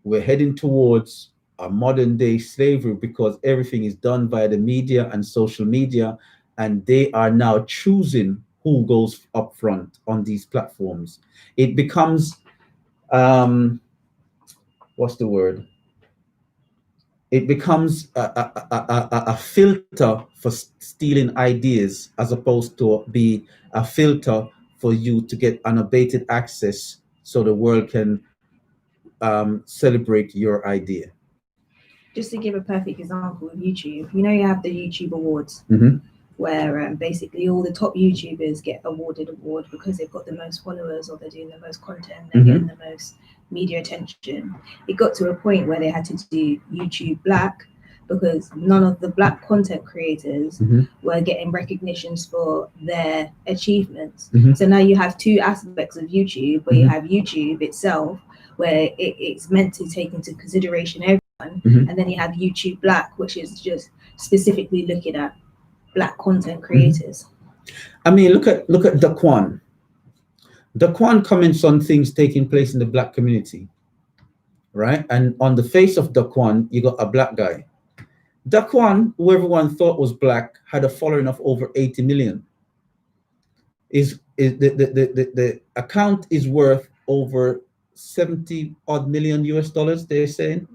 S1: We're heading towards a modern day slavery because everything is done by the media and social media, and they are now choosing who goes up front on these platforms. It becomes, what's the word? It becomes a filter for stealing ideas as opposed to be a filter for you to get unabated access so the world can celebrate your idea.
S2: Just to give a perfect example of YouTube, you have the YouTube Awards, where basically all the top YouTubers get award because they've got the most followers or they're doing the most content, they're getting the most media attention. It got to a point where they had to do YouTube Black because none of the Black content creators were getting recognitions for their achievements. So now you have two aspects of YouTube, where you have YouTube itself, where it's meant to take into consideration everyone, and then you have YouTube Black, which is just specifically looking at Black content creators.
S1: I mean, look at Daquan. Daquan comments on things taking place in the Black community, right? And on the face of Daquan, you got a Black guy. Daquan, who everyone thought was Black, had a following of over 80 million. The account is worth over 70 odd million US dollars, they're saying.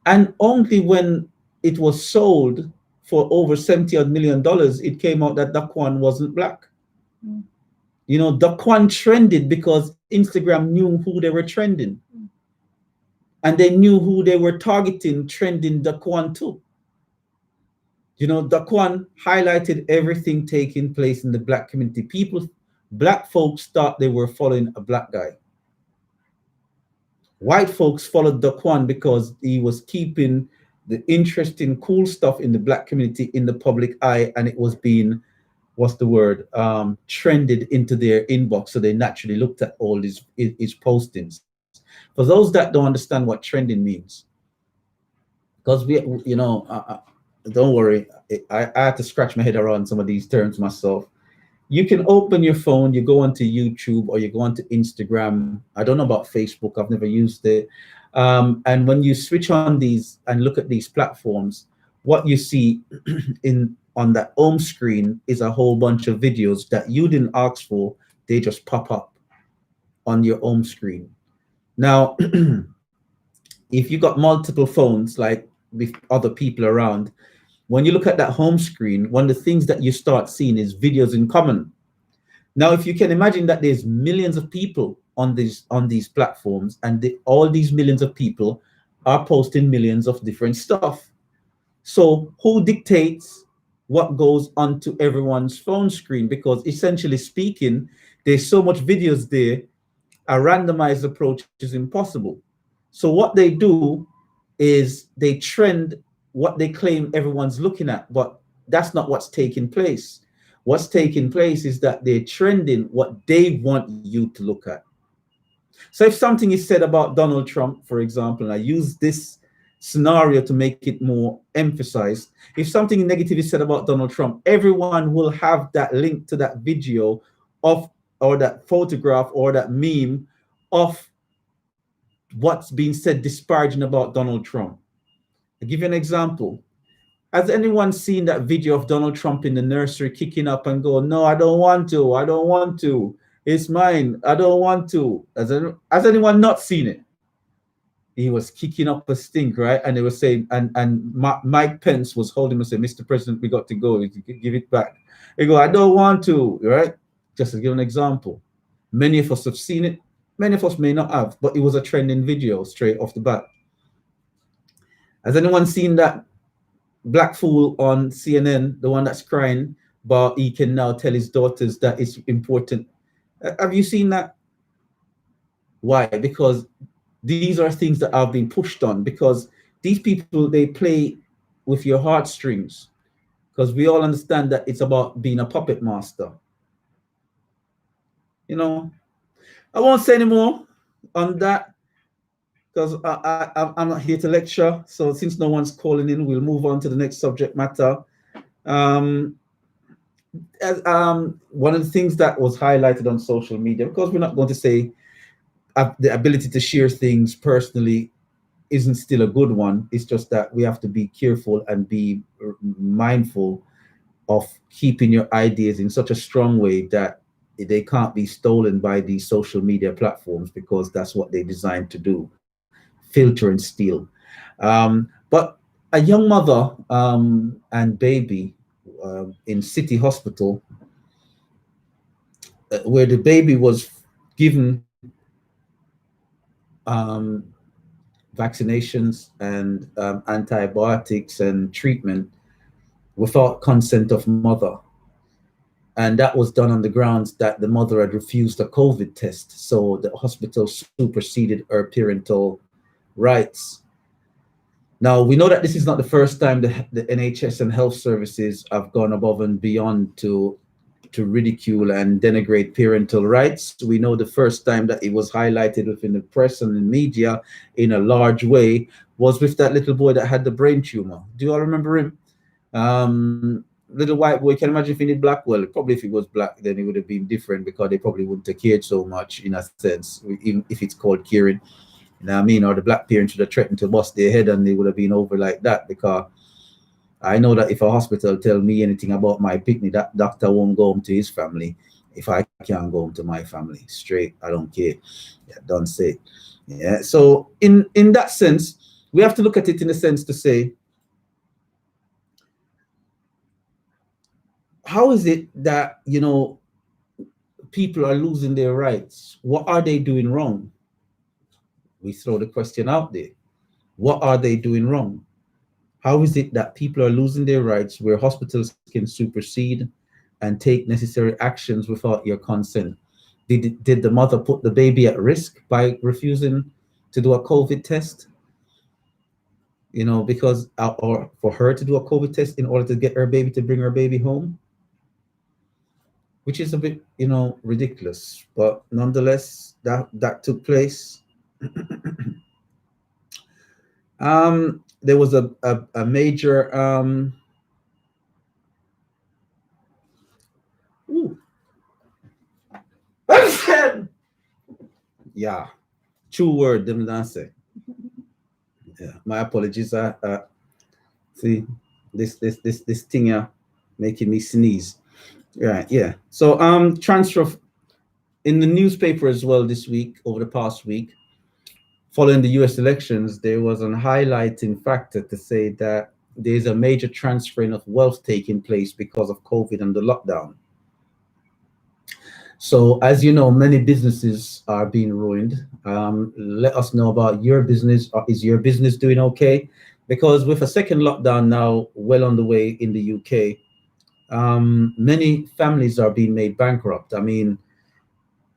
S1: And only when it was sold for over 70 odd million dollars, it came out that Daquan wasn't Black. Daquan trended because Instagram knew who they were trending. And they knew who they were targeting, trending Daquan too. Daquan highlighted everything taking place in the Black community. Black folks thought they were following a Black guy. White folks followed Daquan because he was keeping the interesting, cool stuff in the Black community in the public eye, and it was being, trended into their inbox. So they naturally looked at all his postings. For those that don't understand what trending means, because don't worry, I had to scratch my head around some of these terms myself. You can open your phone, you go onto YouTube or you go onto Instagram. I don't know about Facebook, I've never used it. And when you switch on these and look at these platforms, what you see on that home screen is a whole bunch of videos that you didn't ask for. They just pop up on your home screen. Now, if you got multiple phones, like with other people around, when you look at that home screen, one of the things that you start seeing is videos in common. Now, if you can imagine that there's millions of people on these platforms, and all these millions of people are posting millions of different stuff. So who dictates what goes onto everyone's phone screen? Because essentially speaking, there's so much videos there, a randomized approach is impossible. So what they do is they trend what they claim everyone's looking at, but that's not what's taking place. What's taking place is that they're trending what they want you to look at. So if something is said about Donald Trump, for example, and I use this scenario to make it more emphasized. If something negative is said about Donald Trump, everyone will have that link to that video of, or that photograph or that meme of what's being said disparaging about Donald Trump. I'll give you an example. Has anyone seen that video of Donald Trump in the nursery kicking up and going, no, I don't want to, I don't want to, it's mine, I don't want to? Has anyone not seen it? He was kicking up a stink, right? And they were saying, and Mike Pence was holding him and saying, Mr. President, we got to go, give it back. They go, I don't want to, right? Just to give an example. Many of us have seen it, many of us may not have, but it was a trending video straight off the bat. Has anyone seen that black fool on CNN, the one that's crying, but he can now tell his daughters that it's important? Have you seen that? Why? Because these are things that are being pushed on, because these people, they play with your heartstrings, because we all understand that it's about being a puppet master. You know, I won't say any more on that, because I'm not here to lecture. So since no one's calling in, we'll move on to the next subject matter. One of the things that was highlighted on social media, because we're not going to say the ability to share things personally isn't still a good one. It's just that we have to be careful and be mindful of keeping your ideas in such a strong way that they can't be stolen by these social media platforms, because that's what they're designed to do, filter and steal. But a young mother and baby in City Hospital, where the baby was given vaccinations and antibiotics and treatment without consent of mother. And that was done on the grounds that the mother had refused a COVID test. So the hospital superseded her parental rights. Now, we know that this is not the first time the NHS and health services have gone above and beyond to ridicule and denigrate parental rights. We know the first time that it was highlighted within the press and the media in a large way was with that little boy that had the brain tumor. Do you all remember him? Little white boy. Can you imagine if he did black? Well, probably if he was black, then it would have been different, because they probably wouldn't have cared so much, in a sense, even if it's called caring. You know what I mean? Or the black parents would have threatened to bust their head and they would have been over like that, because I know that if a hospital tell me anything about my picnic, that doctor won't go home to his family. If I can't go home to my family, straight, I don't care. Yeah, don't say. Yeah. So in that sense, we have to look at it in a sense to say, how is it that, you know, people are losing their rights? What are they doing wrong? We throw the question out there. What are they doing wrong? How is it that people are losing their rights where hospitals can supersede and take necessary actions without your consent? Did the mother put the baby at risk by refusing to do a COVID test? You know, because, or for her to do a COVID test in order to get her baby, to bring her baby home? Which is a bit, you know, ridiculous. But nonetheless, that took place. There was a major yeah, true word, them not say. Yeah, my apologies. See, this thing here making me sneeze. Right, yeah. So transfer in the newspaper as well this week, over the past week, following the US elections, there was a highlighting factor to say that there's a major transferring of wealth taking place because of COVID and the lockdown. So as you know, many businesses are being ruined. Let us know about your business. Is your business doing okay? Because with a second lockdown now well on the way in the UK, many families are being made bankrupt. I mean,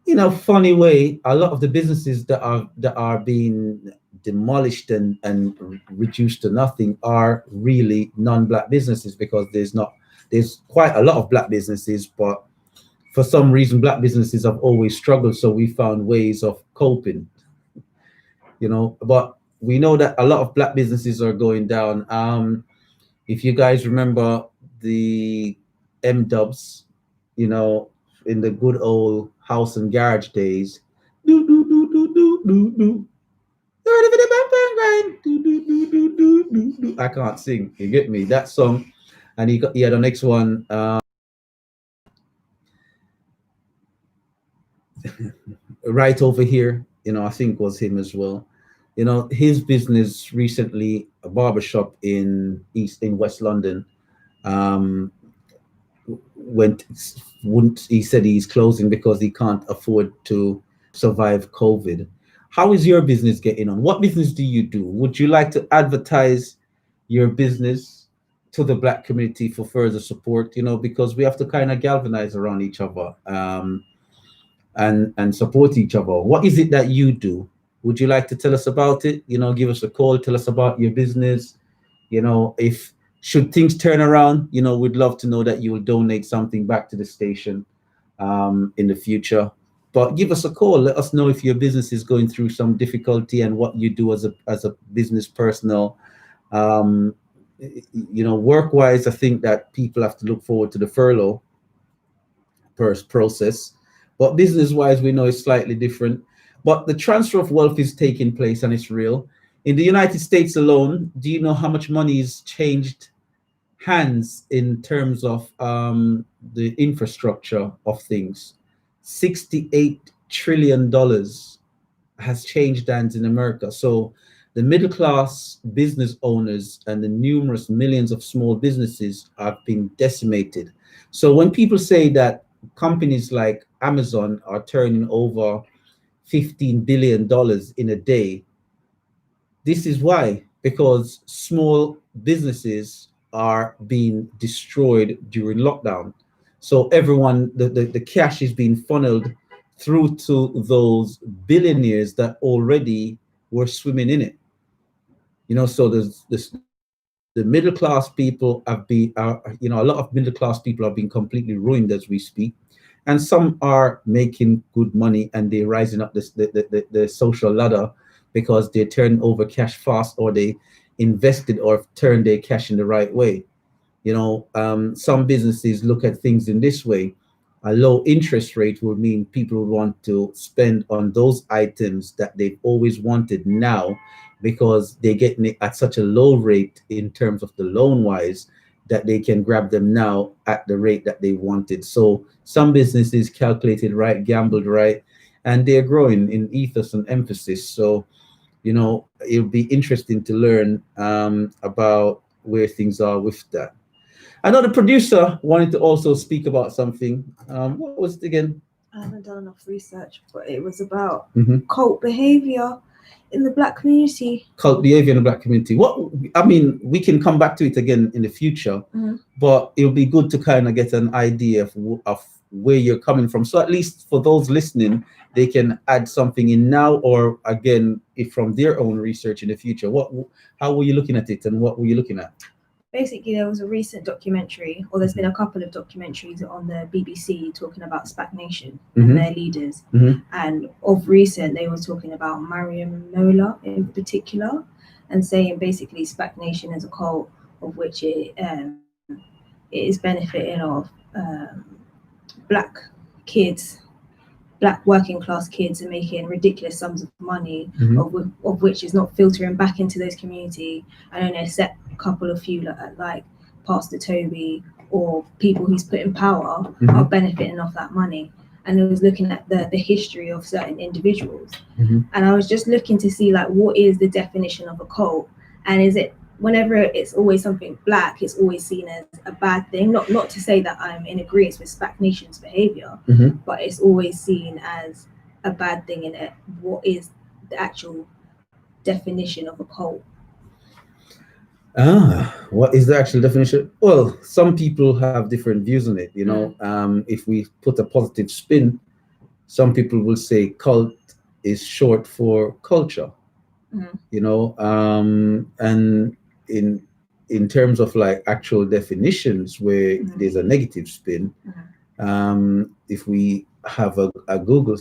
S1: in a funny way, a lot of the businesses that are being demolished and reduced to nothing are really non-black businesses, because there's quite a lot of black businesses, but for some reason black businesses have always struggled, so we found ways of coping, you know. But we know that a lot of black businesses are going down. If you guys remember the M-Dubs, in the good old house and garage days, do do do do do do do. I can't sing. You get me? That song, and he had the next one. Right over here, I think was him as well. His business recently, a barbershop in West London, he said he's closing because he can't afford to survive COVID. How is your business getting on? What business do you do? Would you like to advertise your business to the black community for further support? Because we have to kind of galvanize around each other, and support each other. What is it that you do? Would you like to tell us about it? Give us a call, tell us about your business. If should things turn around, we'd love to know that you will donate something back to the station in the future. But give us a call. Let us know if your business is going through some difficulty and what you do as a business personnel. Work-wise, I think that people have to look forward to the furlough process. But business-wise, we know it's slightly different. But the transfer of wealth is taking place and it's real. In the United States alone, do you know how much money has changed hands in terms of the infrastructure of things? $68 trillion has changed hands in America. So the middle class business owners and the numerous millions of small businesses have been decimated. So when people say that companies like Amazon are turning over $15 billion in a day, this is why, because small businesses are being destroyed during lockdown. So everyone, the cash is being funneled through to those billionaires that already were swimming in it. So there's this, the middle class people have been, a lot of middle class people have been completely ruined as we speak. And some are making good money and they're rising up the social ladder because they turn over cash fast, or they invested or turned their cash in the right way. Some businesses look at things in this way. A low interest rate will mean people want to spend on those items that they've always wanted now, because they're getting it at such a low rate in terms of the loan wise, that they can grab them now at the rate that they wanted. So some businesses calculated right, gambled right, and they're growing in ethos and emphasis. So, it'll be interesting to learn about where things are with that. I know the producer wanted to also speak about something. What was it again?
S2: I haven't done enough research, but it was about cult behavior in the black community.
S1: Cult behavior in the black community. We can come back to it again in the future, but it'll be good to kind of get an idea of where you're coming from. So at least for those listening, they can add something in now, or again, if from their own research in the future. How were you looking at it, and what were you looking at?
S2: Basically, there was a recent documentary, or there's been a couple of documentaries on the BBC talking about SPAC Nation and their leaders. And of recent, they were talking about Mariam Mola in particular, and saying basically SPAC Nation is a cult of which it is benefiting of black kids, black working class kids, and making ridiculous sums of money, of which is not filtering back into those community. I don't know, except a couple of few like Pastor Toby or people he's put in power are benefiting off that money. And I was looking at the history of certain individuals, and I was just looking to see like what is the definition of a cult, and is it, whenever it's always something black, it's always seen as a bad thing. Not to say that I'm in agreement with SPAC Nation's behavior, but it's always seen as a bad thing in it. What is the actual definition of a cult?
S1: What is the actual definition? Well, some people have different views on it. If we put a positive spin, some people will say cult is short for culture. And in terms of like actual definitions where there's a negative spin, if we have a Google,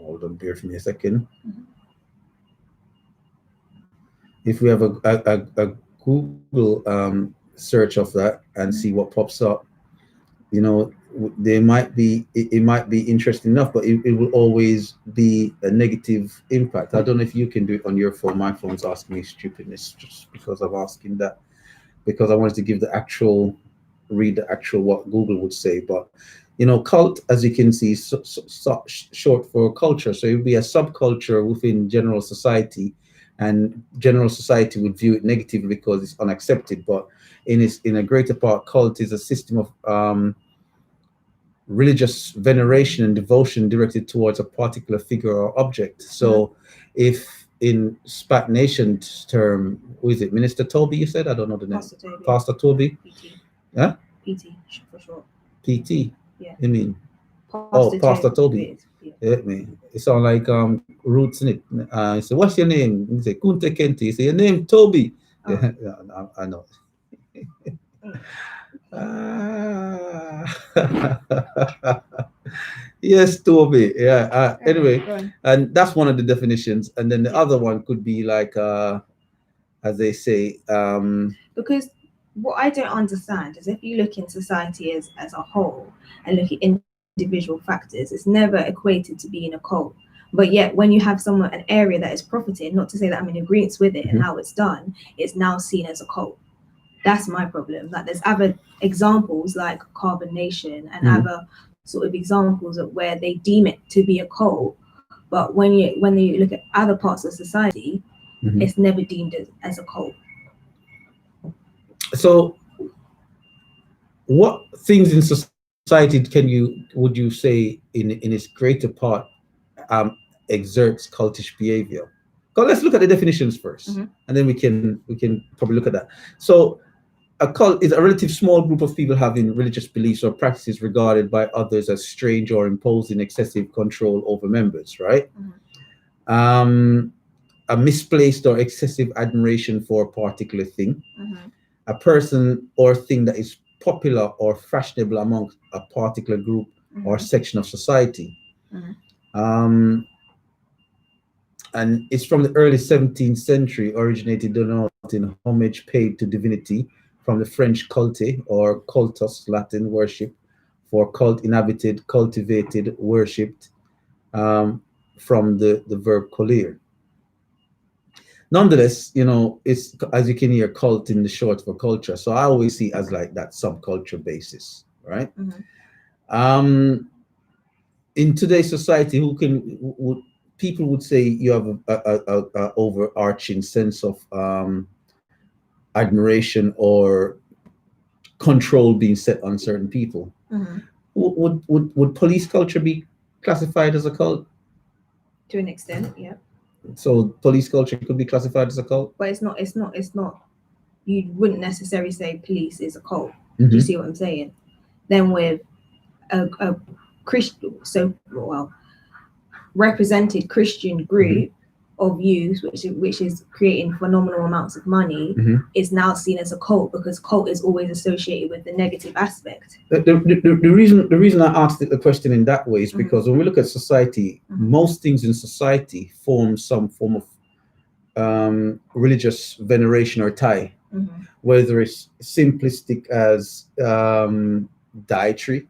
S1: Hold on, bear with me a second.
S2: Mhm.
S1: If we have a Google search of that and see what pops up, you know, there might be, it might be interesting enough, but it will always be a negative impact. I don't know if you can do it on your phone. My phone's asking me stupidness just because I'm asking that, because I wanted to give the actual, read the actual what Google would say. But you know, cult, as you can see, short for culture. So it would be a subculture within general society, and general society would view it negatively because it's unaccepted. But in a greater part, cult is a system of religious veneration and devotion directed towards a particular figure or object. So if in Spat Nation term, who is it, Minister Toby, you said? I don't know the name.
S2: Pastor Toby.
S1: Pastor Toby?
S2: PT.
S1: Huh?
S2: PT for short.
S1: PT?
S2: Yeah.
S1: I mean,
S2: Pastor
S1: Pastor Toby.
S2: Yeah.
S1: Yeah, man. It sounds like roots in it. He said, "What's your name?" He said, "Kunte Kente." He said, "Your name Toby."
S2: Oh.
S1: Yeah, I know. Yes, Toby. Yeah. Anyway,
S2: Go on.
S1: and that's one of the definitions. And then the other one could be like, as they say,
S2: Because what I don't understand is if you look in society as a whole and look at individual factors, it's never equated to being a cult. But yet when you have someone, an area that is profiting, not to say that I'm in agreement with it and how it's done, it's now seen as a cult. That's my problem. Like there's other examples like Carbon Nation and other sort of examples of where they deem it to be a cult. But when you look at other parts of society, it's never deemed as a cult.
S1: So what things in society would you say in its greater part exerts cultish behavior? So let's look at the definitions first, and then we can probably look at that. So a cult is a relative small group of people having religious beliefs or practices regarded by others as strange or imposing excessive control over members, right? A misplaced or excessive admiration for a particular thing, a person or thing that is popular or fashionable among a particular group or section of society. And it's from the early 17th century, originated denoting homage paid to divinity, from the French culte or cultus, Latin worship, for cult, inhabited, cultivated, worshipped, from the verb colere. Nonetheless, you know, it's, as you can hear, cult in the short for culture. So I always see it as like that subculture basis, right? In today's society, people would say you have a overarching sense of admiration or control being set on certain people. Would police culture be classified as a cult?
S2: To an extent, yeah.
S1: So police culture could be classified as a cult?
S2: But it's not. You wouldn't necessarily say police is a cult. Do you see what I'm saying? Then with a Christian, represented Christian group of youth, which is creating phenomenal amounts of money, is now seen as a cult, because cult is always associated with the negative aspect.
S1: The reason I asked the question in that way is because when we look at society, most things in society form some form of religious veneration or tie, whether it's simplistic as dietary,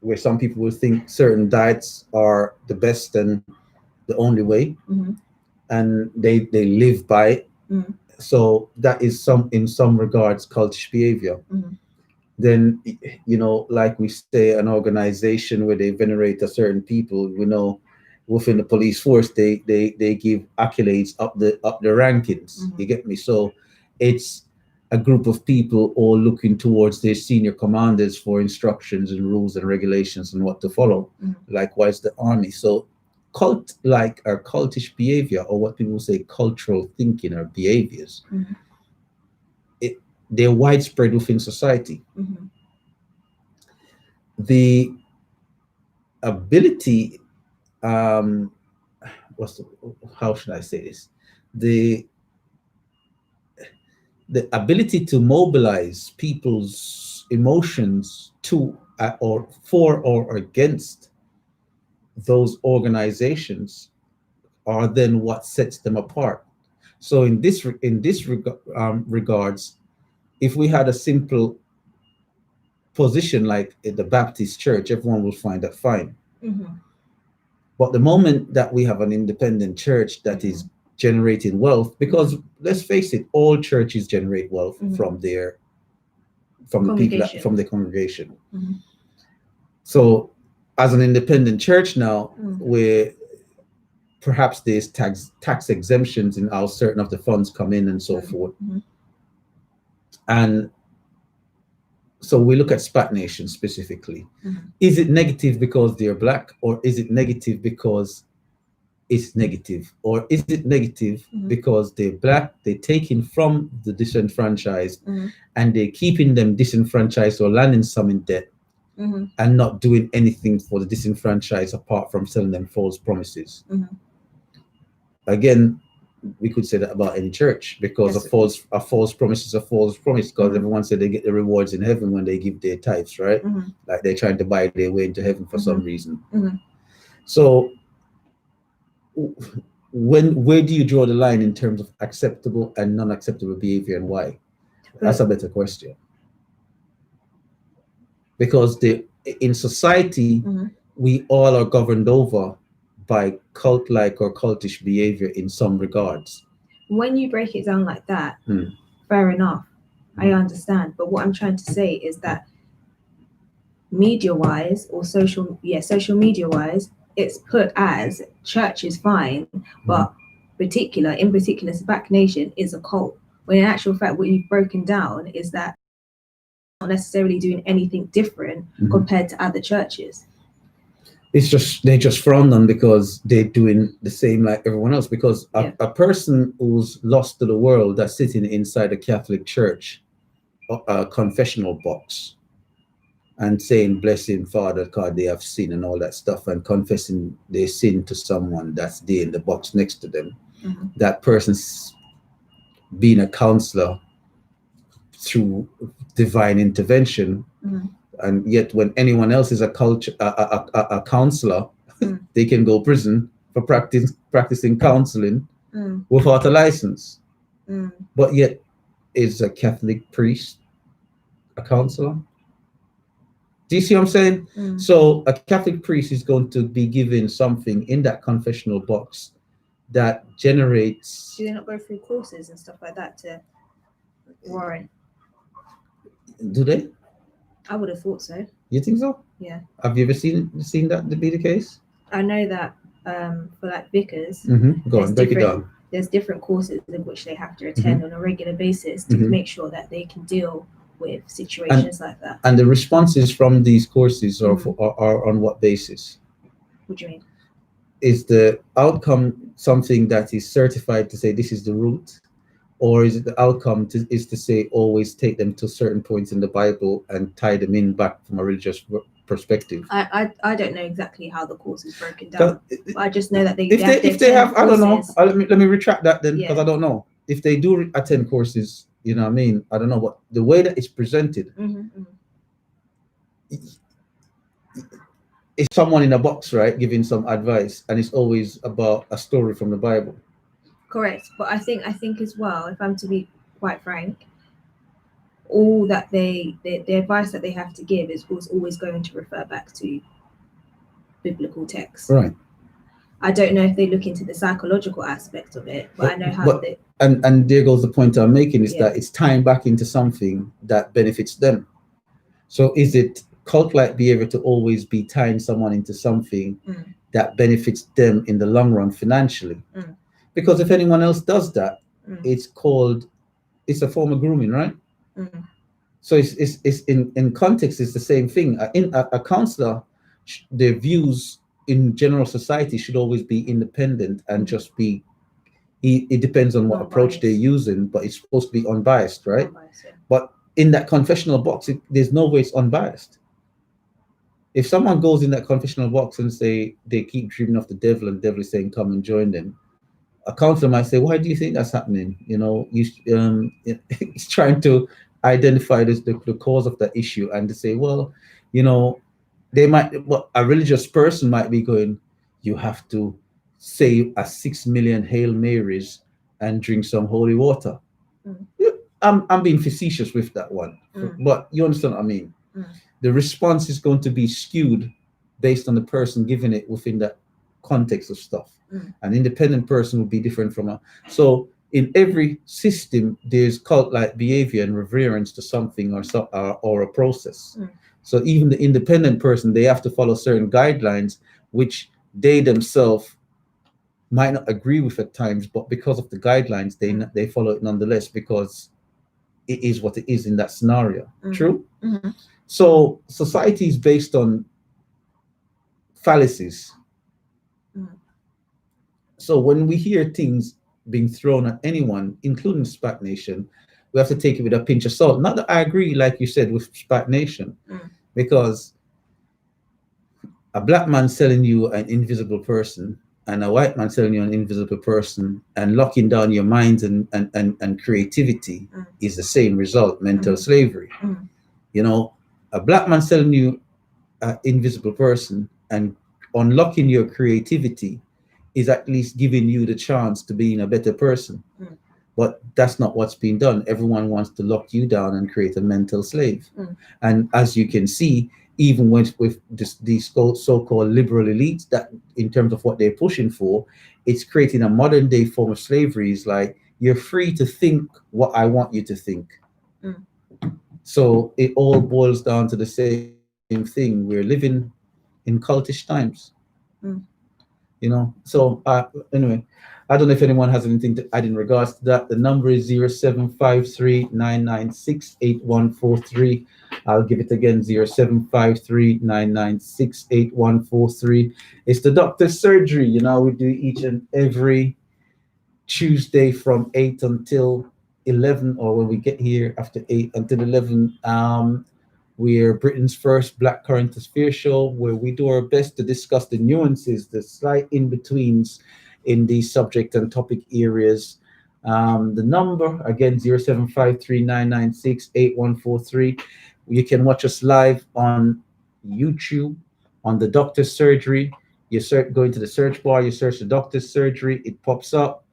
S1: where some people will think certain diets are the best and the only way, and they live by it. So that is in some regards cultish behavior. Then, you know, like we say, an organization where they venerate a certain people, you know, within the police force, they give accolades up the rankings. You get me? So it's a group of people all looking towards their senior commanders for instructions and rules and regulations and what to follow. Likewise, the army. So cult-like or cultish behavior, or what people say cultural thinking or behaviors, they're widespread within society. The ability, how should I say this? The ability to mobilize people's emotions to or for or against those organizations are then what sets them apart. So in this regards, if we had a simple position like in the Baptist church, everyone will find that fine.
S2: Mm-hmm.
S1: But the moment that we have an independent church that is generating wealth, because let's face it, all churches generate wealth from the people, from the congregation.
S2: Mm-hmm.
S1: So as an independent church now, where perhaps there's tax exemptions in how certain of the funds come in and so forth. And so we look at SPAC Nation specifically. Is it negative because they're black, or is it negative because it's negative? Or is it negative because they're black, they're taking from the disenfranchised and they're keeping them disenfranchised or landing some in debt and not doing anything for the disenfranchised apart from selling them false promises? Again, we could say that about any church, because a false promise is a false promise, because everyone said they get the rewards in heaven when they give their tithes, right? Like they're trying to buy their way into heaven for some reason. So where do you draw the line in terms of acceptable and non-acceptable behavior, and why? That's a better question. Because in society, we all are governed over by cult-like or cultish behavior in some regards.
S2: When you break it down like that, fair enough, I understand. But what I'm trying to say is that media-wise or social media-wise, it's put as church is fine, but in particular, SPAC Nation is a cult. When in actual fact, what you've broken down is that not necessarily doing anything different compared to other churches.
S1: It's just they just frown on because they're doing the same like everyone else. Because a person who's lost to the world that's sitting inside a Catholic church, a confessional box, and saying, "Blessing Father, God, they have sinned," and all that stuff, and confessing their sin to someone that's there in the box next to them, that person's being a counselor through divine intervention. And yet when anyone else is a counselor, they can go prison for practicing counseling without a license. But yet is a Catholic priest a counselor? Do you see what I'm saying? So a Catholic priest is going to be given something in that confessional box that generates...
S2: Do they not go through courses and stuff like that to warrant?
S1: Do they?
S2: I would have thought so.
S1: You think so?
S2: Yeah.
S1: Have you ever seen that to be the case?
S2: I know that for like vicars,
S1: go on, break it down.
S2: There's different courses in which they have to attend on a regular basis to make sure that they can deal with situations like that.
S1: And the responses from these courses are on what basis?
S2: What do you mean?
S1: Is the outcome something that is certified to say this is the route? Or is it the outcome is to say always take them to certain points in the Bible and tie them in back from a religious perspective?
S2: I don't know exactly how the course is broken down. But I just know that
S1: if they have I don't know. Let me retract that then, because I don't know. If they do attend courses, you know what I mean? I don't know, but the way that it's presented, it's someone in a box, right, giving some advice, and it's always about a story from the Bible.
S2: Correct, but I think as well, if I'm to be quite frank, all that the advice that they have to give is always going to refer back to biblical texts.
S1: Right.
S2: I don't know if they look into the psychological aspect of it, but I know how they...
S1: And there goes the point I'm making, is that it's tying back into something that benefits them. So is it cult-like behavior to always be tying someone into something that benefits them in the long run financially? Because if anyone else does that, it's a form of grooming, right? So it's in context, it's the same thing. A counselor, their views in general society should always be independent and just be, it depends on what approach they're using, but it's supposed to be unbiased, right? But in that confessional box, there's no way it's unbiased. If someone goes in that confessional box and say they keep dreaming of the devil and the devil is saying, come and join them, a counselor might say, why do you think that's happening? You know, he's trying to identify the cause of the issue and to say, well, you know, a religious person might be going, you have to say a 6 million Hail Marys and drink some holy water. Yeah, I'm being facetious with that one, but you understand what I mean. The response is going to be skewed based on the person giving it within that context of stuff. An independent person will be different from a. So in every system, there's cult-like behavior and reverence to something or a process. So even the independent person, they have to follow certain guidelines, which they themselves might not agree with at times, but because of the guidelines, they follow it nonetheless because it is what it is in that scenario. True? So society is based on fallacies. So when we hear things being thrown at anyone, including SPAC Nation, we have to take it with a pinch of salt. Not that I agree, like you said, with SPAC Nation, because a black man selling you an invisible person and a white man selling you an invisible person and locking down your minds and creativity is the same result, mental slavery. You know, a black man selling you an invisible person and unlocking your creativity is at least giving you the chance to be a better person. But that's not what's being done. Everyone wants to lock you down and create a mental slave. And as you can see, even with these so-called liberal elites, that in terms of what they're pushing for, it's creating a modern day form of slavery. It's like, you're free to think what I want you to think. So it all boils down to the same thing. We're living in cultish times. You know, so anyway, I don't know if anyone has anything to add in regards to that. The number is 0753-996-8143. I'll give it again, 0753-996-8143. It's the doctor's surgery. You know, we do each and every Tuesday from 8 until 11, or when we get here after 8 until 11. We're Britain's first Black Current Affairs show, where we do our best to discuss the nuances, the slight in-betweens in these subject and topic areas. The number, again, 0753-996-8143. You can watch us live on YouTube, on the Doctor's Surgery. You go into the search bar, you search the Doctor's Surgery, it pops up.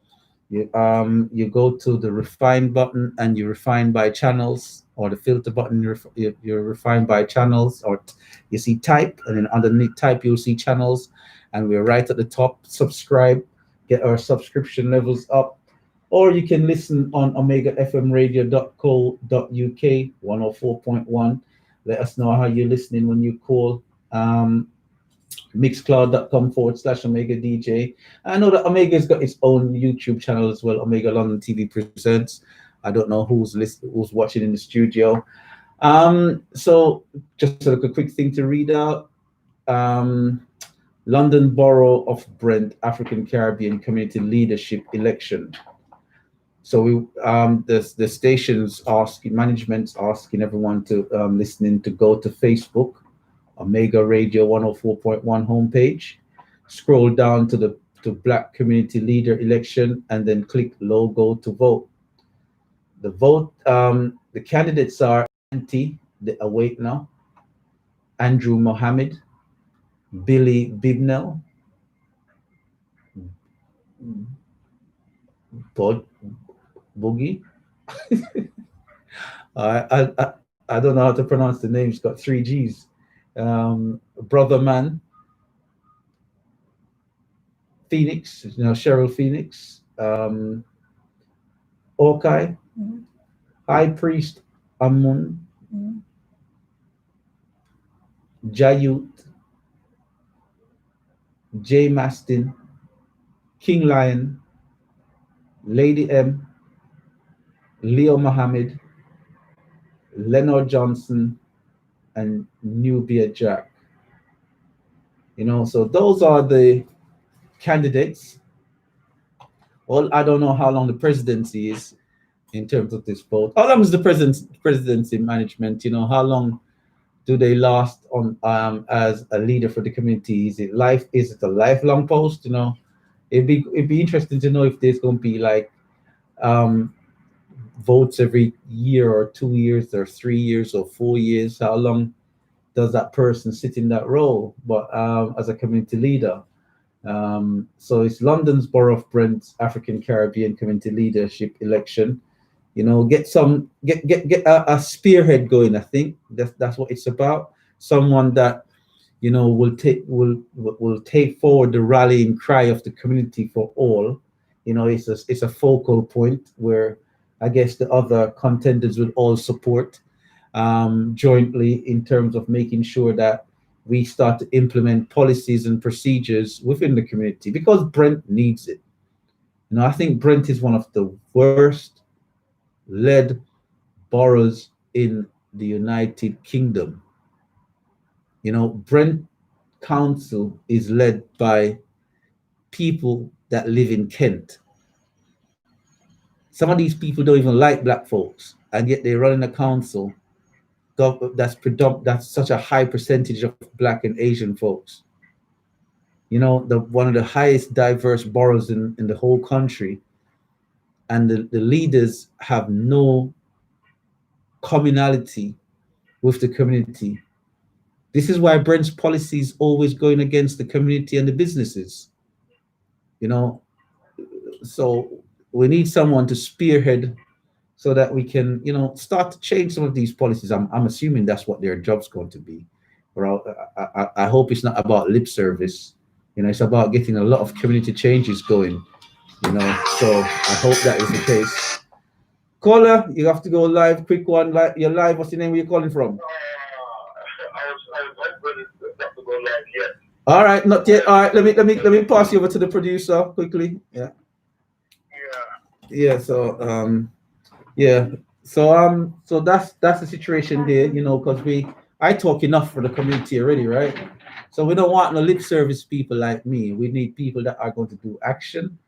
S1: You go to the refine button and you refine by channels, or the filter button, you refine by channels, or you see type, and then underneath type you'll see channels, and we're right at the top. Subscribe, get our subscription levels up, or you can listen on omegafmradio.co.uk 104.1. Let us know how you're listening when you call. Mixcloud.com/Omega DJ. I know that Omega's got its own YouTube channel as well, Omega London TV Presents. I don't know who's watching in the studio. So just a quick thing to read out. London Borough of Brent African Caribbean Community Leadership Election. So we the station's management's asking everyone to listening to go to Facebook, Omega Radio 104.1 homepage, scroll down to Black Community Leader Election, and then click logo to vote. The candidates are Anti, the Awake Now, Andrew Mohammed, Billy Bibnell, Boogie. I don't know how to pronounce the name. It's got 3 G's. Brother Man, Phoenix, Cheryl Phoenix, Orkai, High Priest Amun, Jayut, Jay Mastin, King Lion, Lady M, Leo Muhammad, Leonard Johnson, and Nubia Jack. So those are the candidates. Well, I don't know how long the presidency is in terms of this vote. How long is the presidency management? How long do they last on as a leader for the community? Is it a lifelong post? It'd be interesting to know if there's going to be like votes every year or 2 years or 3 years or 4 years. How long does that person sit in that role? But as a community leader, So it's London's Borough of Brent African Caribbean Community Leadership election. Get a spearhead going. I think that's what it's about. Someone that will take forward the rallying cry of the community for all. It's a focal point where I guess the other contenders would all support jointly in terms of making sure that we start to implement policies and procedures within the community, because Brent needs it. I think Brent is one of the worst led boroughs in the United Kingdom. Brent Council is led by people that live in Kent. Some of these people don't even like black folks, and yet they run in a council that's such a high percentage of black and Asian folks. One of the highest diverse boroughs in the whole country, and the leaders have no commonality with the community. This is why Brent's policy is always going against the community and the businesses. So we need someone to spearhead so that we can, start to change some of these policies. I'm assuming that's what their job's going to be. Or I hope it's not about lip service. It's about getting a lot of community changes going. So I hope that is the case. Caller, you have to go live. Quick one. You're live. What's your name? Where you calling from? All right, not yet. All right, let me pass you over to the producer quickly. Yeah. So so that's the situation there, because I talk enough for the community already, right? So we don't want no lip service people like me. We need people that are going to do action,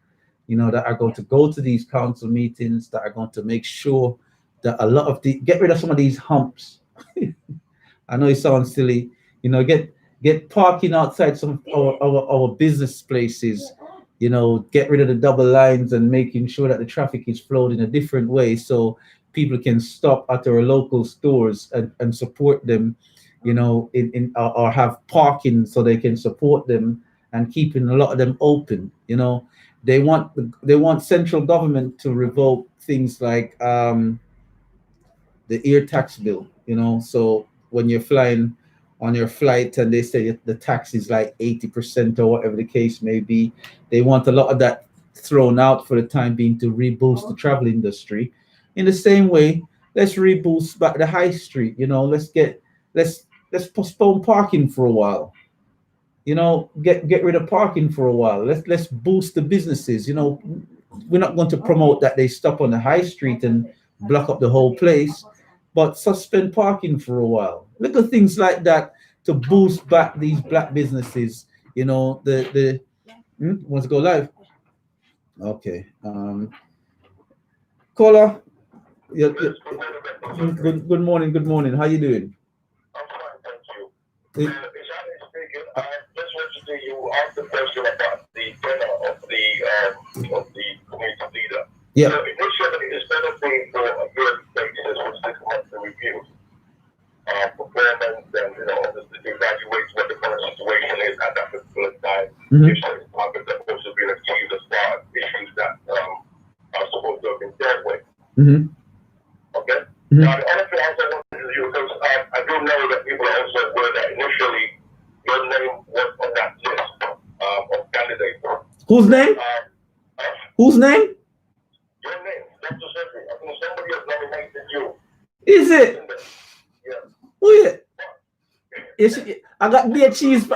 S1: that are going to go to these council meetings, that are going to make sure that get rid of some of these humps. I know it sounds silly, get parking outside some of our business places, get rid of the double lines and making sure that the traffic is flowed in a different way so people can stop at our local stores and support them, or have parking so they can support them and keeping a lot of them open. They want central government to revoke things like the air tax bill, so when you're flying on your flight and they say the tax is like 80% or whatever the case may be, they want a lot of that thrown out for the time being to reboost the travel industry. In the same way, let's reboost back the high street. Let's postpone parking for a while. Get rid of parking for a while. Let's boost the businesses. We're not going to promote that they stop on the high street and block up the whole place, but suspend parking for a while. Little things like that to boost back these black businesses. Want to go live? Okay. Caller, good morning. Good morning. How you doing?
S3: I'm fine, thank you. Speaking, I just want to say you asked the question about the tenure of the community leader.
S1: Yeah.
S3: So initially, instead of being for a yearly basis with 6 months to review performance and obviously to evaluate what the current situation is at that particular time, if certain targets are supposed to be achieved as far as issues that are supposed to have been dealt with. Okay. Now the other thing I also wanted to do, because I do know that people are also aware that initially your name was on that list of candidates.
S1: Whose name? Whose name?
S3: Your name, Dr. Sedgwick. I think somebody has nominated you.
S1: Is it?
S3: Yeah.
S1: Who is it? I got beer cheese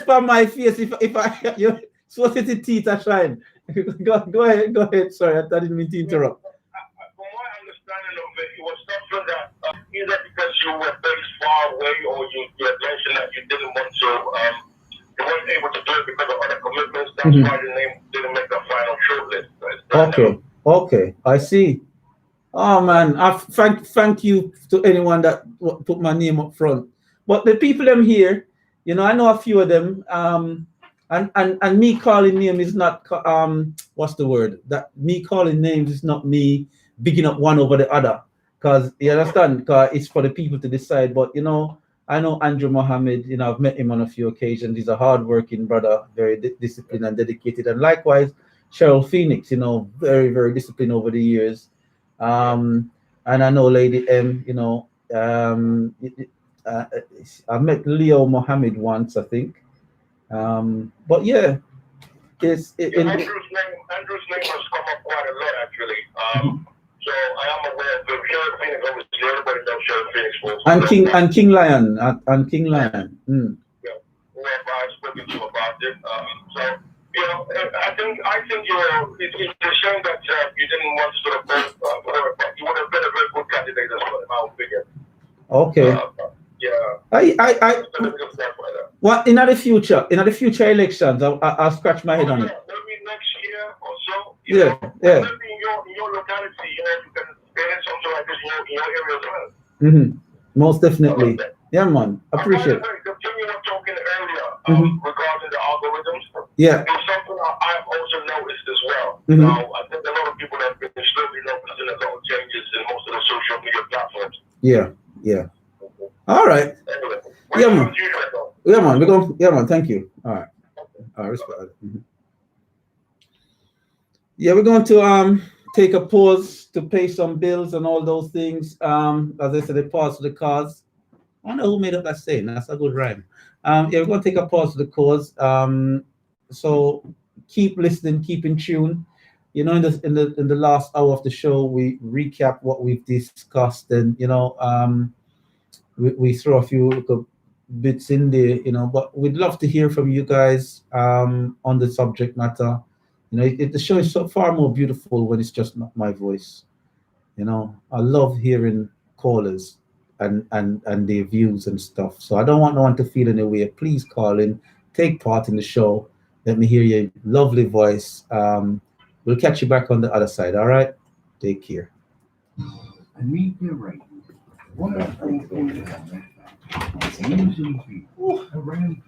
S1: for my face. If I you supposed to teeth are shine. Go ahead. Sorry, I didn't mean to interrupt.
S3: From my understanding of it, it was something that either because you were based far away or you mentioned that you didn't want to, you weren't able to do it because of other commitments. That's why the name didn't make the final shortlist.
S1: Okay, I see. Oh man, I thank you to anyone that put my name up front. But the people them here, I know a few of them. And me calling name is not what's the word? That me calling names is not me bigging up one over the other. Because you understand, because it's for the people to decide. But I know Andrew Mohammed, I've met him on a few occasions. He's a hardworking brother, very disciplined and dedicated. And likewise, Cheryl Phoenix, very, very disciplined over the years. And I know Lady M, I met Leo Mohammed once, I think. But yeah,
S3: Andrew's name has come up quite a lot, actually. So I am aware of Sheriff Phoenix. Obviously, everybody knows Sheriff Phoenix.
S1: And King Lion, and King Lion.
S3: Yeah, whoever I've spoken to about it. So I think it's a shame that you didn't want to sort of go for it. You would have been a very good candidate as well, in my opinion.
S1: Okay. Well, in the future elections, I'll scratch my head on it.
S3: Maybe next year or so.
S1: Yeah.
S3: Maybe in your locality, you can experience something like this in your area as well.
S1: Most definitely. Yeah, man. Appreciate it.
S3: Continue talking earlier regarding the algorithms.
S1: Yeah.
S3: It's something I've also noticed as well. Now, I think a lot of people have been slowly noticing a lot of changes in most of the social media platforms.
S1: Yeah. All right.
S3: Anyway,
S1: Yeah, man. Yeah, man. Yeah, man. Thank you. All right. All right. Respect it. Yeah, we're going to take a pause to pay some bills and all those things. As I said, a pause for the cause. I don't know who made up that saying. That's a good rhyme. Yeah, we're going to take a pause for the cause. So keep listening, keep in tune. In the last hour of the show, we recap what we've discussed, and we throw a few little bits in there, but we'd love to hear from you guys on the subject matter. The show is so far more beautiful when it's just not my voice. I love hearing callers and their views and stuff. So I don't want no one to feel any way. Please call in, take part in the show. Let me hear your lovely voice. We'll catch you back on the other side. All right? Take care.
S4: I mean, you're right. One of the things usually be around